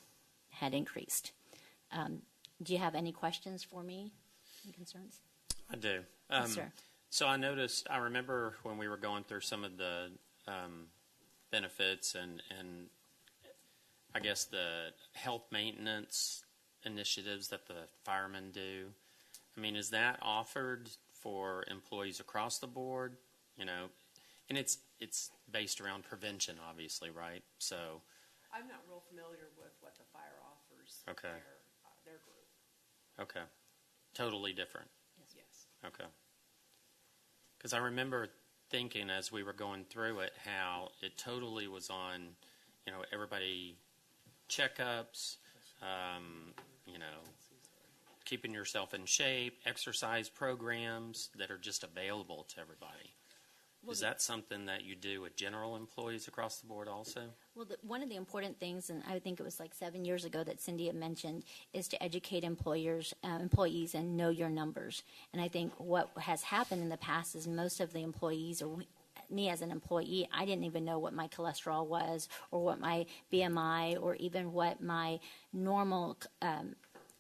had increased. Do you have any questions for me? Any concerns? I do. Yes, sir. So I remember when we were going through some of the benefits and I guess the health maintenance initiatives that the firemen do. I mean, is that offered for employees across the board? You know, and it's based around prevention, obviously, right? So I'm not real familiar with what the fire offers. Okay. Their group. Okay. Totally different. Yes. Okay. Because I remember thinking as we were going through it how it totally was on, you know, everybody checkups, you know, keeping yourself in shape, exercise programs that are just available to everybody. Is that something that you do with general employees across the board also? Well, one of the important things, and I think it was like 7 years ago that Cindy had mentioned, is to educate employees and know your numbers. And I think what has happened in the past is most of the employees, or me as an employee, I didn't even know what my cholesterol was or what my BMI or even what my normal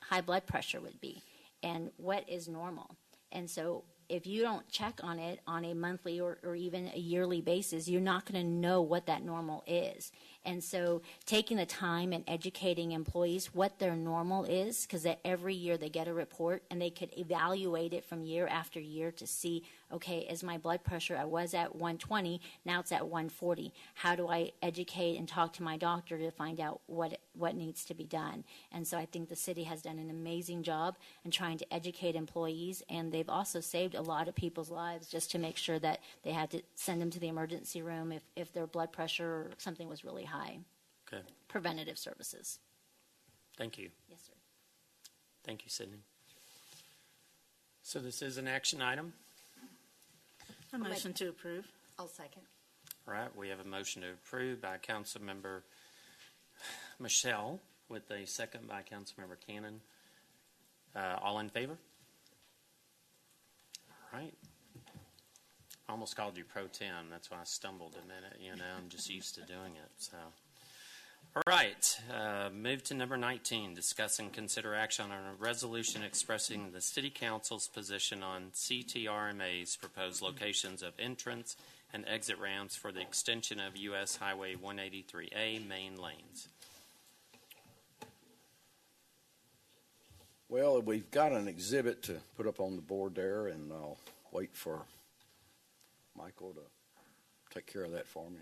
high blood pressure would be and what is normal. And so if you don't check on it on a monthly or even a yearly basis, you're not going to know what that normal is. And so taking the time and educating employees what their normal is, because every year they get a report and they could evaluate it from year after year to see, okay, is my blood pressure, I was at 120, now it's at 140. How do I educate and talk to my doctor to find out what needs to be done? And so I think the city has done an amazing job in trying to educate employees, and they've also saved a lot of people's lives just to make sure that they had to send them to the emergency room if their blood pressure or something was really high. Okay. Preventative services. Thank you. Yes, sir. Thank you, Sydney. So this is an action item. A motion to approve. I'll second. All right, we have a motion to approve by Councilmember Michelle with a second by Councilmember Cannon. All in favor? All right. I almost called you Pro Tem. That's why I stumbled a minute. You know, I'm just used to doing it. So, all right. Move to number 19. Discuss and consider action on a resolution expressing the City Council's position on CTRMA's proposed locations of entrance and exit ramps for the extension of U.S. Highway 183A main lanes. Well, we've got an exhibit to put up on the board there, and I'll wait for Michael to take care of that for me.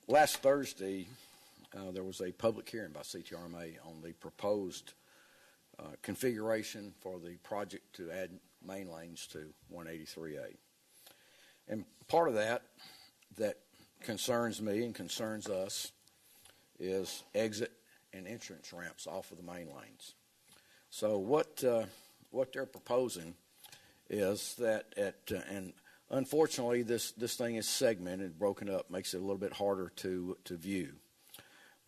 Last Thursday, there was a public hearing by CTRMA on the proposed configuration for the project to add main lanes to 183A. And part of that concerns me and concerns us is exit and entrance ramps off of the main lanes. So what they're proposing is that and unfortunately, this thing is segmented, broken up, makes it a little bit harder to view.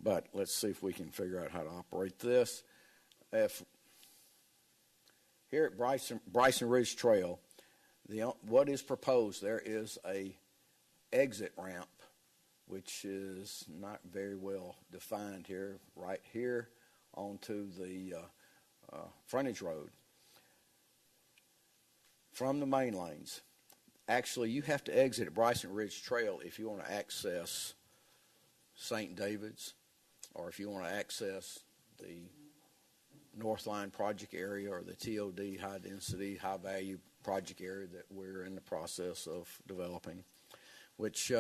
But let's see if we can figure out how to operate this. Here at Bryson Ridge Trail, what is proposed, there is a exit ramp, which is not very well defined here, right here onto the frontage road from the main lanes. Actually, you have to exit at Bryson Ridge Trail if you want to access St. David's, or if you want to access the North Line project area or the TOD high density, high value project area that we're in the process of developing, which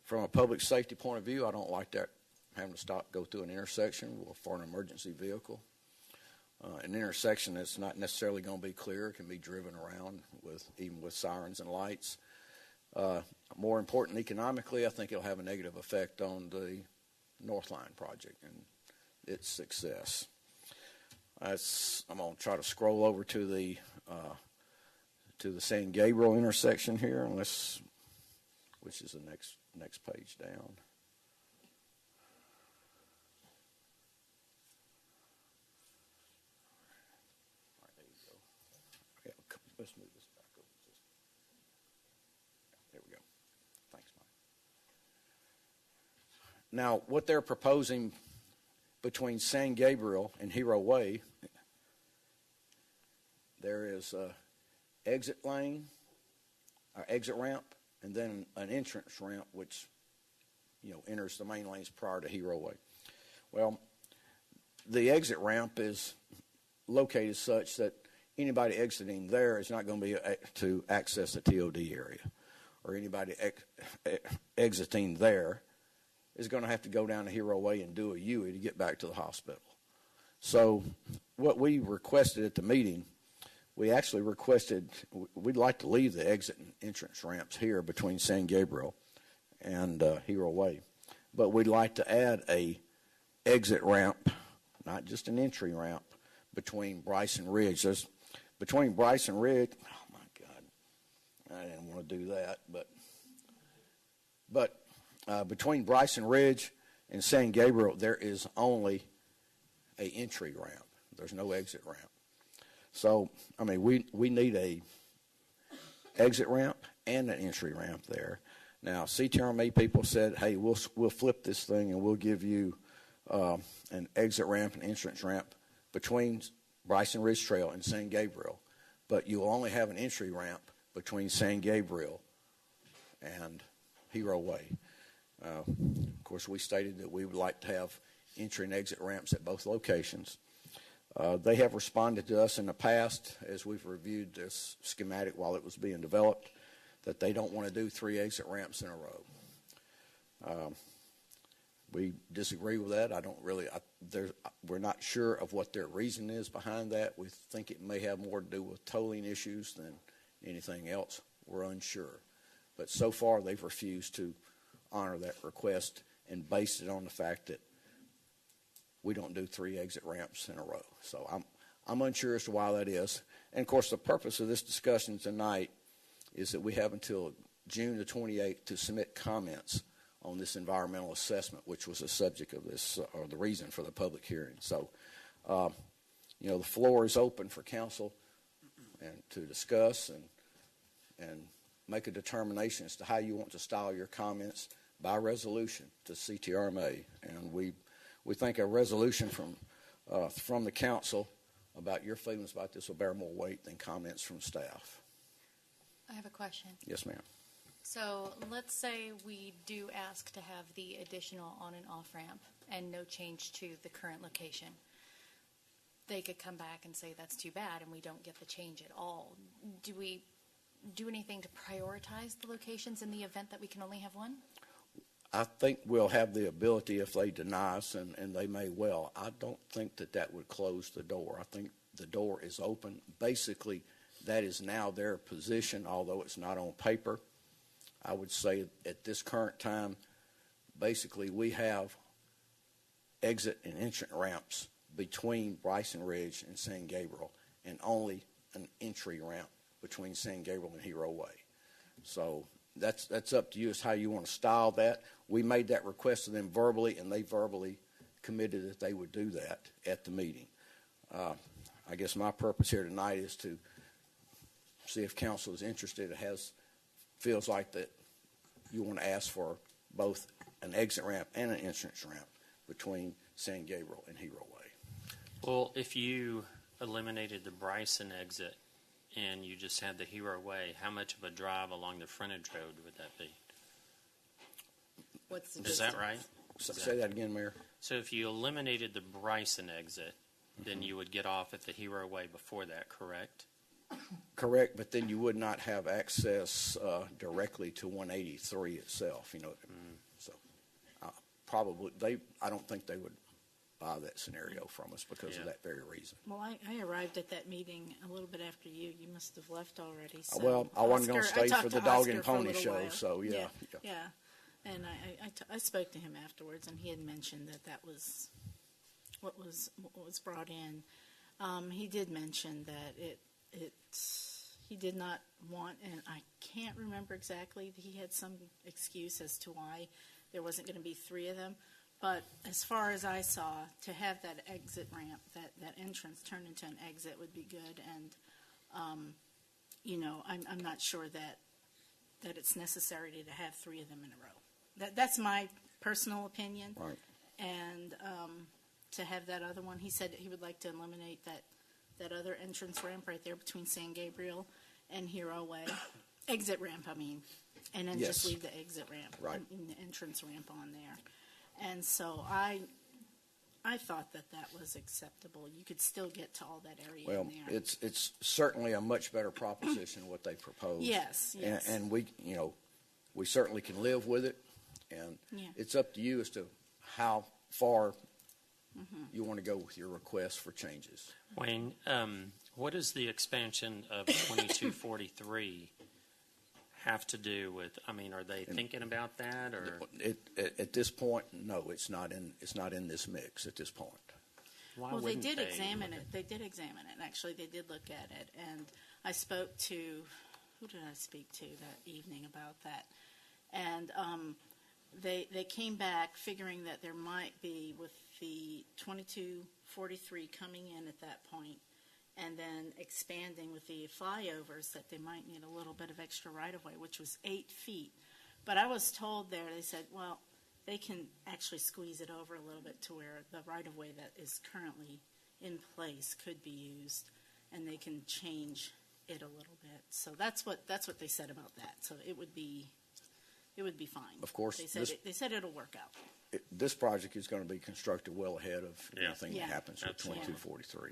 from a public safety point of view, I don't like that having to go through an intersection for an emergency vehicle. An intersection that's not necessarily going to be clear, can be driven around even with sirens and lights. More important economically, I think it'll have a negative effect on the North Line project and its success. I'm going to try to scroll over to the San Gabriel intersection here, which is the next page down. Let's move this back over. There we go. Thanks, Mike. Now, what they're proposing between San Gabriel and Hero Way, there is an exit lane, or exit ramp, and then an entrance ramp, which enters the main lanes prior to Hero Way. Well, the exit ramp is located such that anybody exiting there is not going to be to access the TOD area, or anybody exiting there is going to have to go down to Hero Way and do a U-turn to get back to the hospital. So what we requested at the meeting, we actually requested, we'd like to leave the exit and entrance ramps here between San Gabriel and Hero Way, but we'd like to add a exit ramp, not just an entry ramp, between Bryson Ridge. Between Bryson Ridge, oh my God, I didn't want to do that, but between Bryson Ridge and San Gabriel, there is only an entry ramp. There's no exit ramp. So, I mean, we need a exit ramp and an entry ramp there. Now, CTRMA people said, hey, we'll flip this thing and we'll give you an exit ramp and entrance ramp between Bryson Ridge Trail and San Gabriel, but you'll only have an entry ramp between San Gabriel and Hero Way. Of course, we stated that we would like to have entry and exit ramps at both locations. They have responded to us in the past as we've reviewed this schematic while it was being developed. that they don't want to do 3 exit ramps in a row. We disagree with that. We're not sure of what their reason is behind that. We think it may have more to do with tolling issues than anything else. We're unsure. But so far, they've refused to honor that request and based it on the fact that we don't do 3 exit ramps in a row. So I'm unsure as to why that is. And, of course, the purpose of this discussion tonight is that we have until June the 28th to submit comments on this environmental assessment, which was the subject of this, or the reason for the public hearing. So, the floor is open for council and to discuss and make a determination as to how you want to style your comments by resolution to CTRMA. And we think a resolution from the council about your feelings about this will bear more weight than comments from staff. I have a question. Yes, ma'am. So let's say we do ask to have the additional on and off ramp and no change to the current location. They could come back and say that's too bad and we don't get the change at all. Do we do anything to prioritize the locations in the event that we can only have one? I think we'll have the ability if they deny us, and they may well. I don't think that would close the door. I think the door is open. Basically, that is now their position, although it's not on paper. I would say at this current time, basically we have exit and entrance ramps between Bryson Ridge and San Gabriel, and only an entry ramp between San Gabriel and Hero Way. So that's up to you as how you want to style that. We made that request to them verbally, and they verbally committed that they would do that at the meeting. I guess my purpose here tonight is to see if council is interested. Feels like that you want to ask for both an exit ramp and an entrance ramp between San Gabriel and Hero Way. Well, if you eliminated the Bryson exit and you just had the Hero Way, how much of a drive along the frontage road would that be? What's the Is that right? Say that again, Mayor. So if you eliminated the Bryson exit, then you would get off at the Hero Way before that, correct? Correct, but then you would not have access directly to 183 itself. So probably I don't think they would buy that scenario from us because of that very reason. Well, I arrived at that meeting a little bit after you. You must have left already. So Well, I wasn't going to stay for the dog and Oscar for a pony little show, while. so yeah. Yeah. And I spoke to him afterwards, and he had mentioned that was what was brought in. He did mention that he did not want, and I can't remember exactly. He had some excuse as to why there wasn't going to be 3 of them. But as far as I saw, to have that exit ramp, that entrance turned into an exit would be good. And I'm not sure that it's necessary to have 3 of them in a row. That's my personal opinion. Right. And to have that other one, he said he would like to eliminate that other entrance ramp right there between San Gabriel and Hero Way. Exit ramp, I mean. And then just leave the exit ramp, and the entrance ramp on there. And so I thought that was acceptable. You could still get to all that area in there. It's certainly a much better proposition what they proposed. Yes. And we certainly can live with it. And it's up to you as to how far you want to go with your request for changes. Wayne, what does the expansion of 2243 have to do with? I mean, are they thinking about that, or at this point, no, it's not in this mix at this point. Why well, they wouldn't did examine it. They did examine it. Actually, they did look at it, and I spoke to who did I speak to that evening about that, and they came back figuring that there might be with the 2243 coming in at that point, and then expanding with the flyovers, that they might need a little bit of extra right-of-way, which was 8 feet. But I was told there, they said, well, they can actually squeeze it over a little bit to where the right-of-way that is currently in place could be used, and they can change it a little bit. So that's what they said about that. So it would be fine. Of course, they said it'll work out. This project is going to be constructed well ahead of anything that happens with Absolutely. 2243.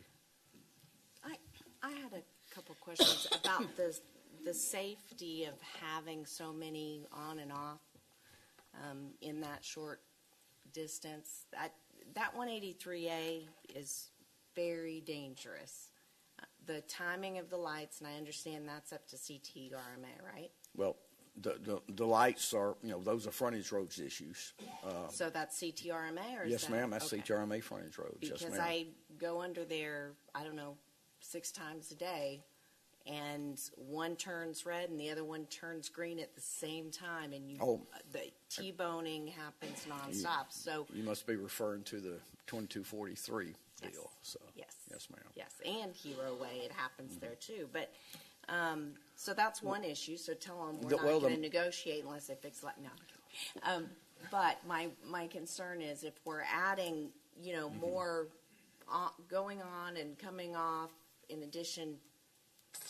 I had a couple questions about the safety of having so many on and off in that short distance, that 183A is very dangerous. The timing of the lights, and I understand that's up to CTRMA, right? Well, the lights are, those are frontage roads issues. So that's CTRMA, or is Yes, that? ma'am, that's Okay. CTRMA frontage roads. Because Yes, ma'am. I go under there, I don't know, 6 times a day, and one turns red and the other one turns green at the same time, and the T-boning happens nonstop. So You must be referring to the 2243 deal. So yes, ma'am. yes, and Hero Way, it happens there too. But so that's one issue. So tell them we're not going to negotiate unless they fix light. No. But my concern is if we're adding, more going on and coming off, in addition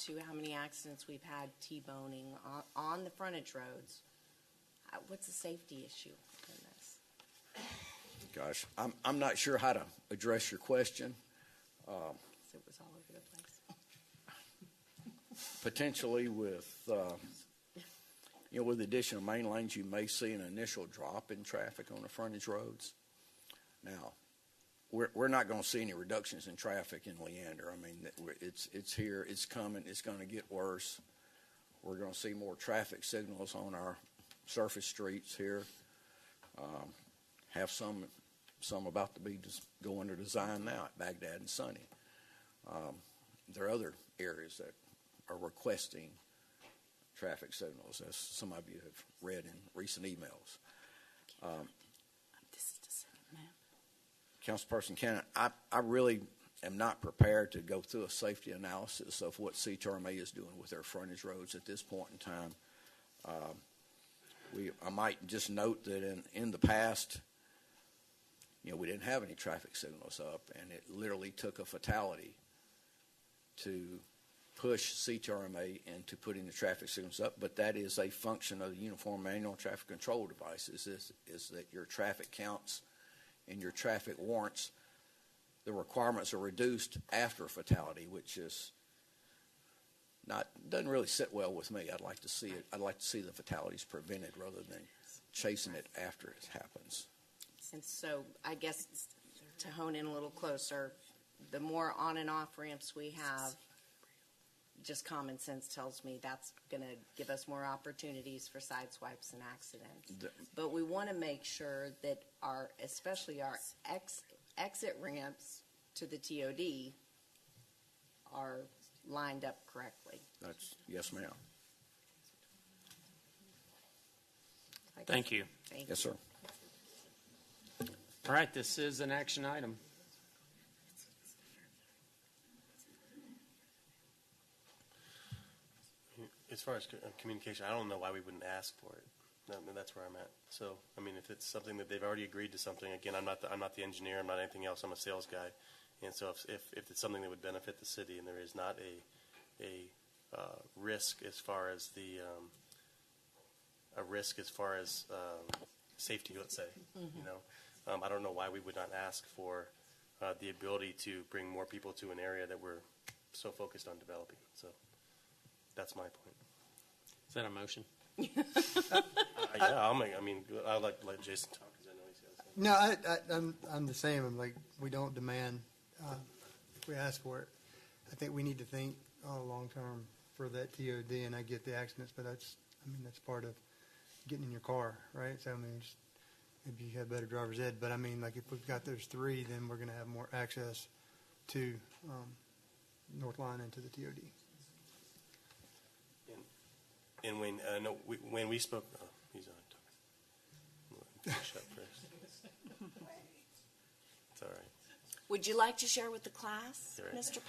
to how many accidents we've had T-boning on the frontage roads, what's the safety issue in this? Gosh, I'm not sure how to address your question. It was all over the place. Potentially with with the addition of main lanes, you may see an initial drop in traffic on the frontage roads. Now, we're not going to see any reductions in traffic in Leander. I mean, it's here, it's coming, it's going to get worse. We're going to see more traffic signals on our surface streets here. Have some about to be go under design now at Baghdad and Sunny. There are other areas that are requesting traffic signals, as some of you have read in recent emails. Councilperson Cannon, I really am not prepared to go through a safety analysis of what CTRMA is doing with their frontage roads at this point in time. I might just note that in the past, we didn't have any traffic signals up, and it literally took a fatality to push CTRMA into putting the traffic signals up. But that is a function of the Uniform Manual Traffic Control Devices, is that your traffic counts and your traffic warrants, the requirements are reduced after a fatality, which is doesn't really sit well with me. I'd like to see it. I'd like to see the fatalities prevented rather than chasing it after it happens. And so I guess to hone in a little closer, the more on and off ramps we have, just common sense tells me that's going to give us more opportunities for side swipes and accidents. But we want to make sure that especially our exit ramps to the TOD are lined up correctly. Yes, ma'am. Thank you. Yes, sir. All right, this is an action item. As far as communication, I don't know why we wouldn't ask for it. I mean, that's where I'm at. So, I mean, if it's something that they've already agreed to something, again, I'm not the engineer. I'm not anything else. I'm a sales guy. And so if it's something that would benefit the city and there is not a risk as far as safety, let's say, I don't know why we would not ask for the ability to bring more people to an area that we're so focused on developing. So that's my point. Is that a motion? Yeah, I'd like to let Jason talk because I know he's got to say. No, I'm the same. I'm like, we don't demand if we ask for it. I think we need to think long term for that TOD, and I get the accidents, but that's part of getting in your car, right? So just, maybe you have better driver's ed, but like if we've got those 3, then we're going to have more access to North Line and to the TOD. And when we spoke, he's on talking. Finish up first. It's all right. Would you like to share with the class, right, Mr.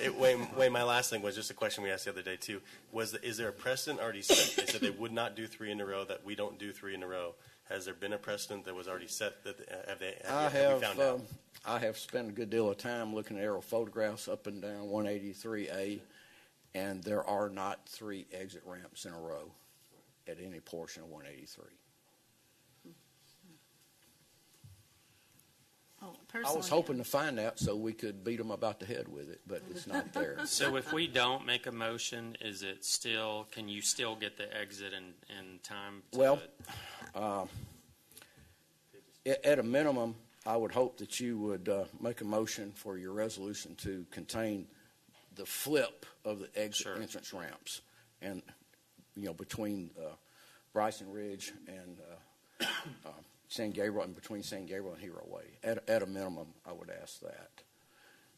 Powell? Wayne, my last thing was just a question we asked the other day too. Is there a precedent already set? They said they would not do 3 in a row. That we don't do 3 in a row. Has there been a precedent that was already set? That have you found out? I have spent a good deal of time looking at aerial photographs up and down 183A. And there are not 3 exit ramps in a row at any portion of 183. Oh, I personally, was hoping to find that so we could beat them about the head with it, but it's not there. So if we don't make a motion, is it still, can you still get the exit in time? Well, at a minimum, I would hope that you would make a motion for your resolution to contain the flip of the exit entrance ramps, and between Bryson Ridge and San Gabriel, and between San Gabriel and Hero Way. At a minimum, I would ask that.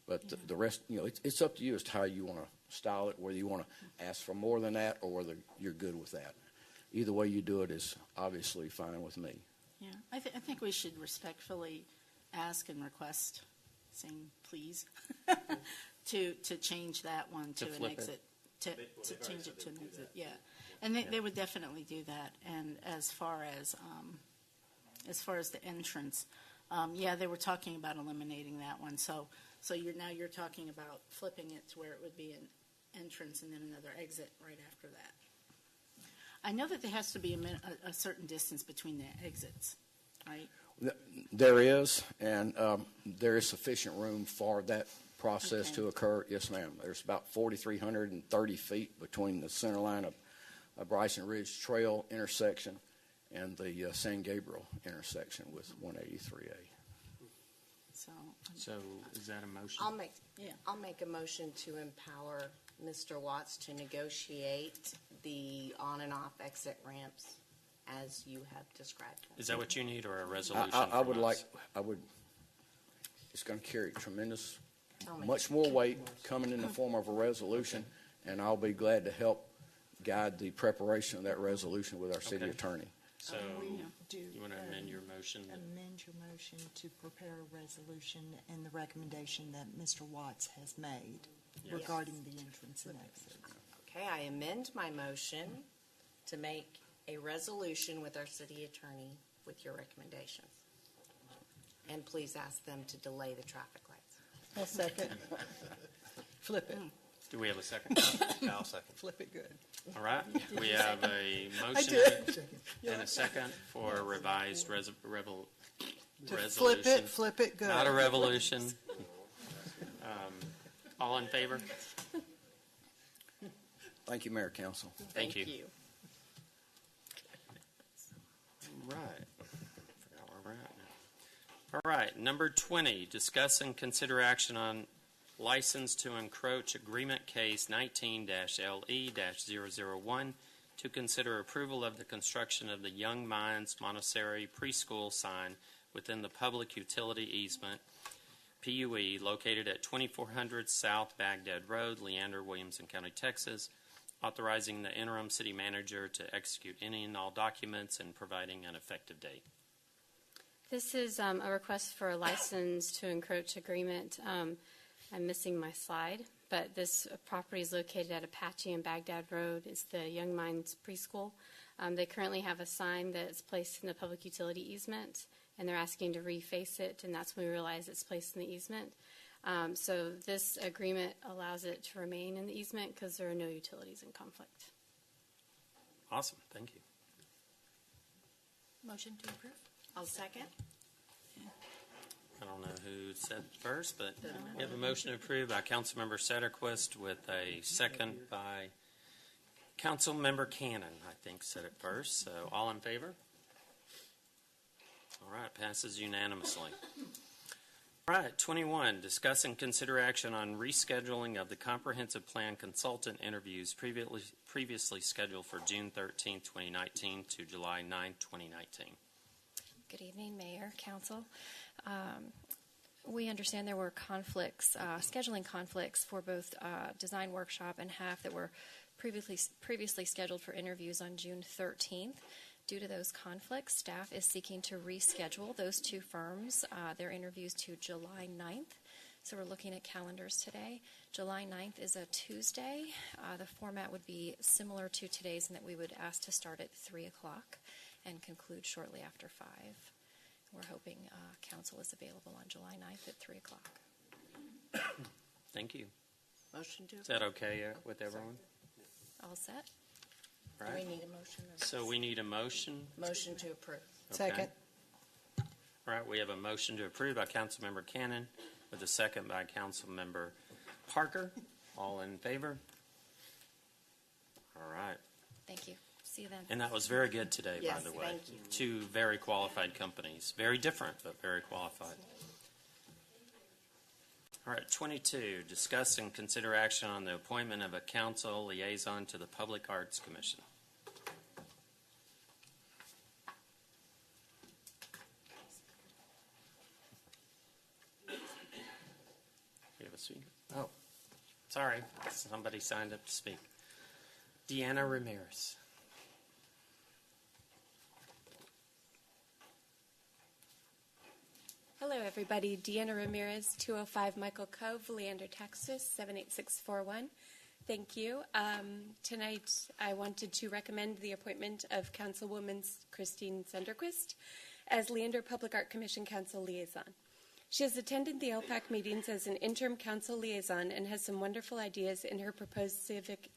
But the rest, it's up to you as to how you want to style it, whether you want to ask for more than that or whether you're good with that. Either way you do it is obviously fine with me. yeah, I think we should respectfully ask and request, saying please, to change that one to an flip it. exit, to change it to an exit, yeah. And they would definitely do that. And as far as the entrance, yeah, they were talking about eliminating that one. So you're talking about flipping it to where it would be an entrance and then another exit right after that. I know that there has to be a certain distance between the exits, right? There is, and there is sufficient room for that process to occur. Yes, ma'am. There's about 4,330 feet between the center line of Bryson Ridge Trail intersection and the San Gabriel intersection with 183A. So is that a motion? I'll make a motion to empower Mr. Watts to negotiate the on and off exit ramps as you have described them. Is that what you need, or a resolution? I would from us? It's going to carry tremendous, Tell me. much more weight coming in the form of a resolution, and I'll be glad to help guide the preparation of that resolution with our city attorney. So you want to amend your motion? Amend your motion to prepare a resolution and the recommendation that Mr. Watts has made regarding the entrance and exit. Okay, I amend my motion to make a resolution with our city attorney with your recommendations. And please ask them to delay the traffic lights. I'll second. Flip it. Do we have a second? I'll second. Flip it good. All right. We have a motion and a second for a revised resolution. Flip it good. Not a revolution. All in favor? Thank you, Mayor, Council. Thank you. Right. Forgot where we're at now. All right. Number 20, discuss and consider action on license to encroach agreement case 19-LE-001 to consider approval of the construction of the Young Minds Montessori preschool sign within the public utility easement PUE located at 2400 South Baghdad Road, Leander, Williamson County, Texas, authorizing the interim city manager to execute any and all documents and providing an effective date. This is a request for a license to encroach agreement. I'm missing my slide, but this property is located at Apache and Baghdad Road. It's the Young Minds Preschool. They currently have a sign that's placed in the public utility easement, and they're asking to reface it, and that's when we realize it's placed in the easement. So this agreement allows it to remain in the easement because there are no utilities in conflict. Awesome. Thank you. Motion to approve? I'll second. I don't know who said first, but we have a motion to approve by Councilmember Satterquist with a second by Councilmember Cannon, I think, said it first. So all in favor? All right, passes unanimously. All right, 21, discuss and consider action on rescheduling of the comprehensive plan consultant interviews previously scheduled for June 13, 2019 to July 9, 2019. Good evening, Mayor, Council. We understand there were conflicts, scheduling conflicts for both design workshop and HAF that were previously scheduled for interviews on June 13th. Due to those conflicts, staff is seeking to reschedule those two firms, their interviews to July 9th. So we're looking at calendars today. July 9th is a Tuesday. The format would be similar to today's in that we would ask to start at 3 o'clock and conclude shortly after 5. We're hoping council is available on July 9th at 3 o'clock. Thank you. Motion to approve. Is that okay with everyone? All set? Right. Do we need a motion? So we need a motion. Motion to approve. Okay. Second. All right, we have a motion to approve by Councilmember Cannon with a second by Councilmember Parker. All in favor? All right. Thank you. See you then. And that was very good today, by Yes, the way. thank you. Two very qualified companies. Very different, but very qualified. All right, 22, discuss and consider action on the appointment of a council liaison to the Public Arts Commission. You have a speaker? Oh, sorry. Somebody signed up to speak. Deanna Ramirez. Hello, everybody. Deanna Ramirez, 205 Michael Cove, Leander, Texas, 78641. Thank you. Tonight, I wanted to recommend the appointment of Councilwoman Christine Sunderquist as Leander Public Art Commission Council Liaison. She has attended the LPAC meetings as an interim council liaison and has some wonderful ideas in her proposed civic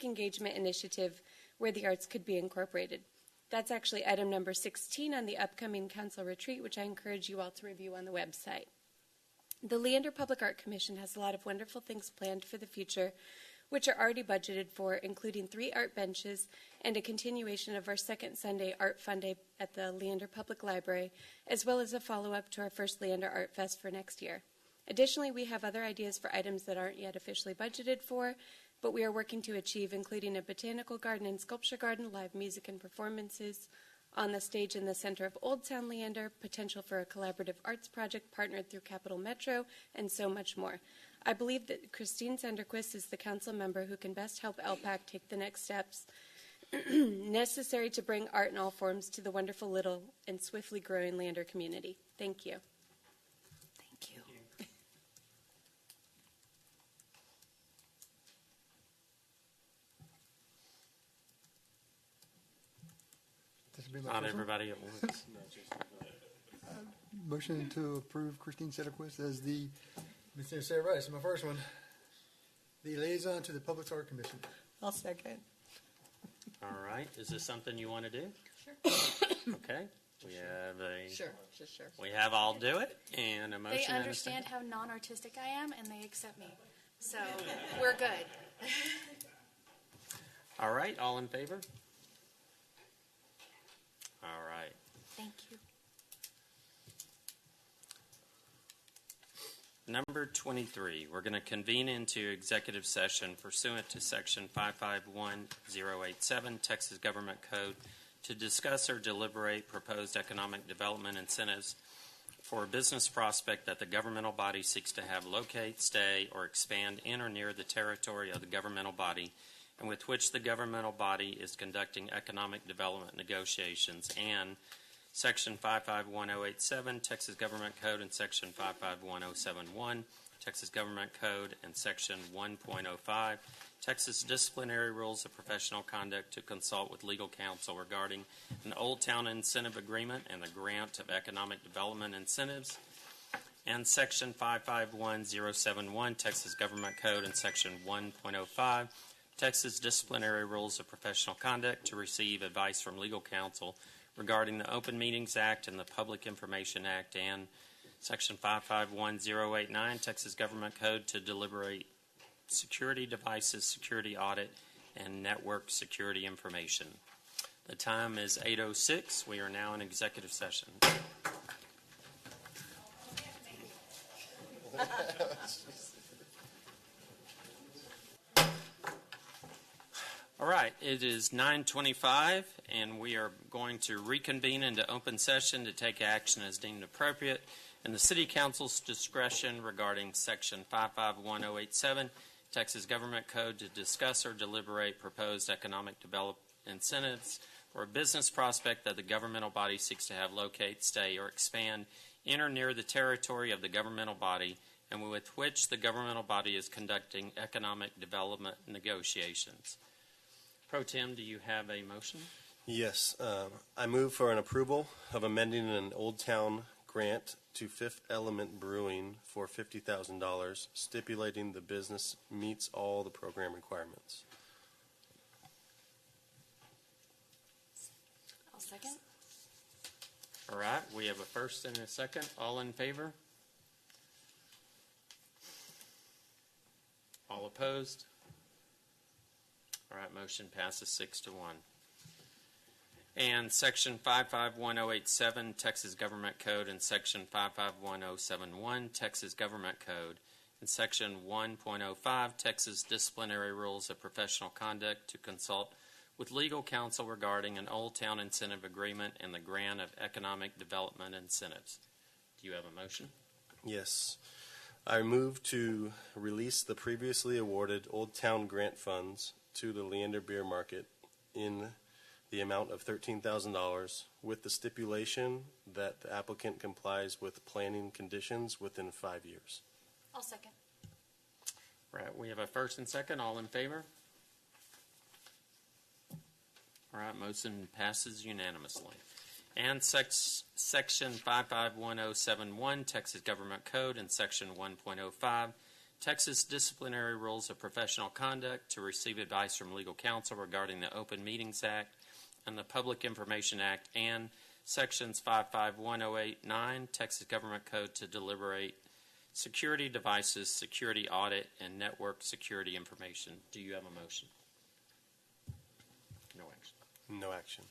engagement initiative where the arts could be incorporated. That's actually item number 16 on the upcoming council retreat, which I encourage you all to review on the website. The Leander Public Art Commission has a lot of wonderful things planned for the future, which are already budgeted for, including 3 art benches and a continuation of our second Sunday Art Fun Day at the Leander Public Library, as well as a follow-up to our first Leander Art Fest for next year. Additionally, we have other ideas for items that aren't yet officially budgeted for, but we are working to achieve, including a botanical garden and sculpture garden, live music and performances on the stage in the center of Old Town Leander, potential for a collaborative arts project partnered through Capital Metro, and so much more. I believe that Christine Sunderquist is the council member who can best help LPAC take the next steps necessary to bring art in all forms to the wonderful little and swiftly growing Leander community. Thank you. Thank you. This will be my Not first one. everybody at once. Motion to approve Christine Sunderquist as the, let me say it right, it's my first one, the liaison to the Public Art Commission. I'll second. All right, is this something you want to do? Sure. Okay, we have a... Sure. We have I'll do it, and a motion They and a understand second. how non-artistic I am, and they accept me. So we're good. All right, all in favor? All right. Thank you. Number 23, we're going to convene into executive session pursuant to Section 551087 Texas Government Code to discuss or deliberate proposed economic development incentives for a business prospect that the governmental body seeks to have locate, stay, or expand in or near the territory of the governmental body, and with which the governmental body is conducting economic development negotiations, and Section 551087 Texas Government Code and Section 551071 Texas Government Code and Section 1.05 Texas Disciplinary Rules of Professional Conduct to consult with legal counsel regarding an Old Town Incentive Agreement and the grant of economic development incentives, and Section 551071 Texas Government Code and Section 1.05 Texas Disciplinary Rules of Professional Conduct to receive advice from legal counsel regarding the Open Meetings Act and the Public Information Act, and Section 551089 Texas Government Code to deliberate security devices, security audit, and network security information. The time is 8:06. We are now in executive session. All right, it is 9:25, and we are going to reconvene into open session to take action as deemed appropriate in the City Council's discretion regarding Section 551087 Texas Government Code to discuss or deliberate proposed economic development incentives for a business prospect that the governmental body seeks to have locate, stay, or expand in or near the territory of the governmental body, and with which the governmental body is conducting economic development negotiations. Pro Tem, do you have a motion? Yes, I move for an approval of amending an Old Town grant to Fifth Element Brewing for $50,000, stipulating the business meets all the program requirements. I'll second. All right, we have a first and a second. All in favor? All opposed? All right, motion passes 6-1. And Section 551087, Texas Government Code, and Section 551071, Texas Government Code, and Section 1.05, Texas Disciplinary Rules of Professional Conduct, to consult with legal counsel regarding an Old Town Incentive Agreement and the grant of economic development incentives. Do you have a motion? Yes. I move to release the previously awarded Old Town grant funds to the Leander Beer Market in the amount of $13,000 with the stipulation that the applicant complies with planning conditions within 5 years. I'll second. Right, we have a first and second. All in favor? All right, motion passes unanimously. And Section 551071, Texas Government Code, and Section 1.05, Texas Disciplinary Rules of Professional Conduct, to receive advice from legal counsel regarding the Open Meetings Act and the Public Information Act, and Sections 551089, Texas Government Code, to deliberate security devices, security audit, and network security information. Do you have a motion? No action. No action.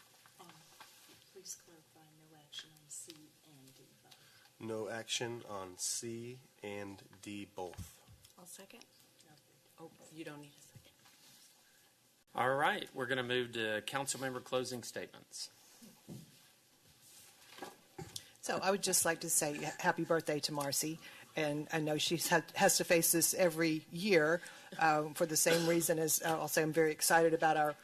Please clarify no action on C and D both. No action on C and D both. I'll second. Oh, you don't need a second. All right, we're going to move to council member closing statements. So I would just like to say happy birthday to Marcy. And I know she has to face this every year for the same reason as I'll say I'm very excited about our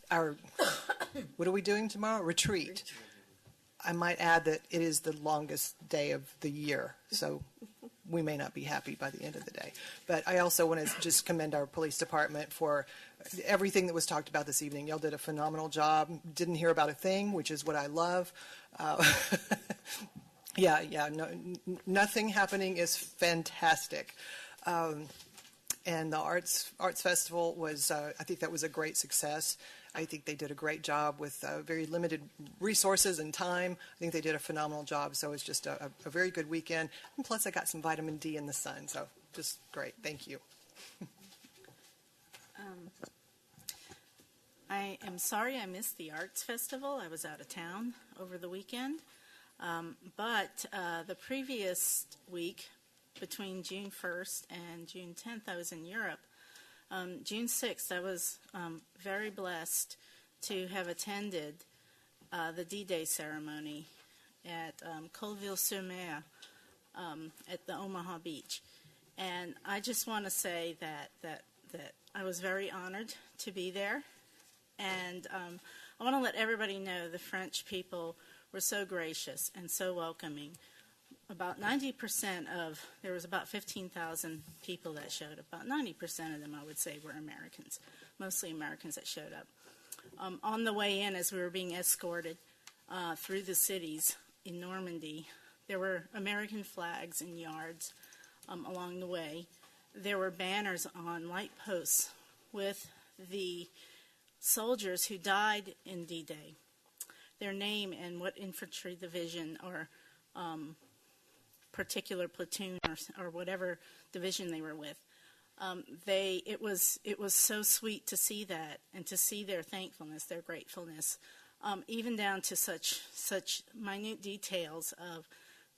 our, what are we doing tomorrow? Retreat. I might add that it is the longest day of the year, so we may not be happy by the end of the day. But I also want to just commend our police department for everything that was talked about this evening. Y'all did a phenomenal job. Didn't hear about a thing, which is what I love. Nothing happening is fantastic. And the Arts Festival was, I think that was a great success. I think they did a great job with very limited resources and time. I think they did a phenomenal job. So it's just a very good weekend. And plus I got some vitamin D in the sun. So just great. Thank you. I am sorry I missed the Arts Festival. I was out of town over the weekend. But the previous week, between June 1st and June 10th, I was in Europe. June 6th, I was very blessed to have attended the D-Day ceremony at Colville-sur-Mer at the Omaha Beach. And I just want to say that I was very honored to be there. And I want to let everybody know the French people were so gracious and so welcoming. About 90% there was about 15,000 people that showed up. About 90% of them, I would say, were Americans, mostly Americans that showed up. On the way in, as we were being escorted through the cities in Normandy, there were American flags in yards along the way. There were banners on light posts with the soldiers who died in D-Day, their name and what infantry division or particular platoon or whatever division they were with. It was so sweet to see that and to see their thankfulness, their gratefulness, even down to such minute details of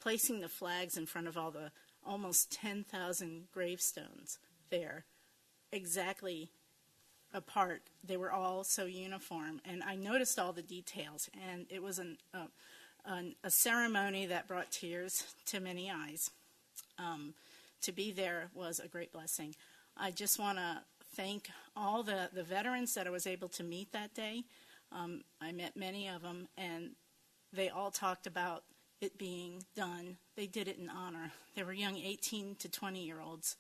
placing the flags in front of all the almost 10,000 gravestones there, exactly apart. They were all so uniform, and I noticed all the details, and it was a ceremony that brought tears to many eyes. To be there was a great blessing. I just want to thank all the veterans that I was able to meet that day. I met many of them, and they all talked about it being done. They did it in honor. They were young 18 to 20-year-olds.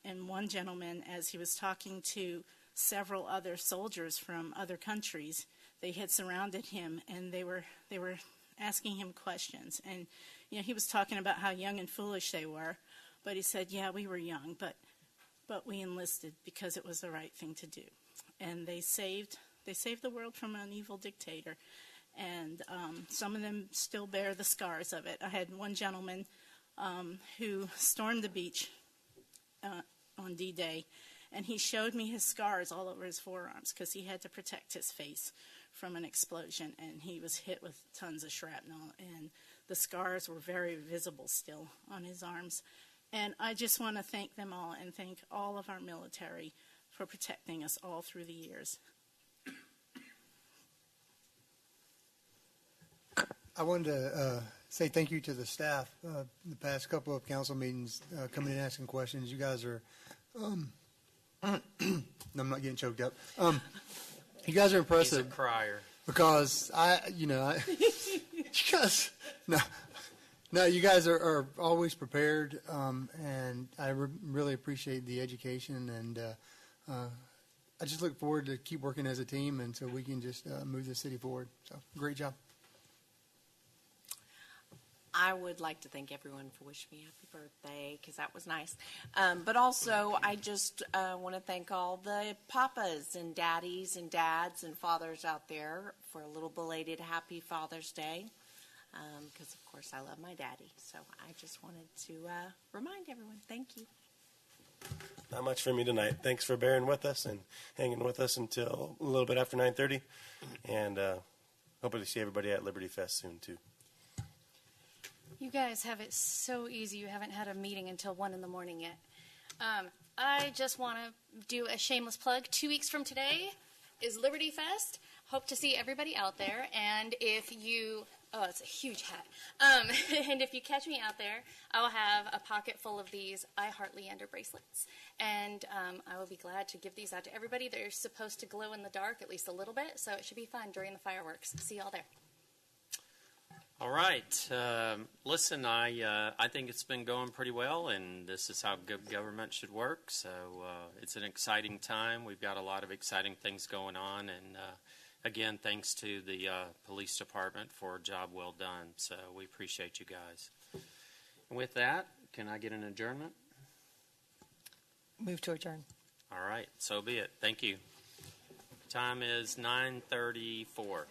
And one gentleman, as he was talking to several other soldiers from other countries, they had surrounded him, and they were asking him questions. And he was talking about how young and foolish they were, but he said, "Yeah, we were young, but we enlisted because it was the right thing to do." And they saved They saved the world from an evil dictator. And some of them still bear the scars of it. I had one gentleman who stormed the beach on D-Day, and he showed me his scars all over his forearms because he had to protect his face from an explosion, and he was hit with tons of shrapnel, and the scars were very visible still on his arms. And I just want to thank them all and thank all of our military for protecting us all through the years. I wanted to say thank you to the staff. The past couple of council meetings, coming in and asking questions. You guys are, I'm not getting choked up. You guys are impressive. He's a crier. Because you guys, no, you guys are always prepared, and I really appreciate the education, and I just look forward to keep working as a team, and so we can just move the city forward. So, great job. I would like to thank everyone for wishing me happy birthday, because that was nice. But also, I just want to thank all the papas and daddies and dads and fathers out there for a little belated happy Father's Day, because, of course, I love my daddy. So I just wanted to remind everyone, thank you. Not much for me tonight. Thanks for bearing with us and hanging with us until a little bit after 9:30. And hopefully see everybody at Liberty Fest soon, too. You guys have it so easy. You haven't had a meeting until 1 in the morning yet. I just want to do a shameless plug. 2 weeks from today is Liberty Fest. Hope to see everybody out there. And if you, it's a huge hat. And if you catch me out there, I will have a pocket full of these I Heart Leander bracelets. And I will be glad to give these out to everybody. They're supposed to glow in the dark at least a little bit, so it should be fun during the fireworks. See y'all there. All right. Listen, I think it's been going pretty well, and this is how good government should work. So it's an exciting time. We've got a lot of exciting things going on. And, again, thanks to the police department for a job well done. So we appreciate you guys. And with that, can I get an adjournment? Move to adjourn. All right. So be it. Thank you. Time is 9:34.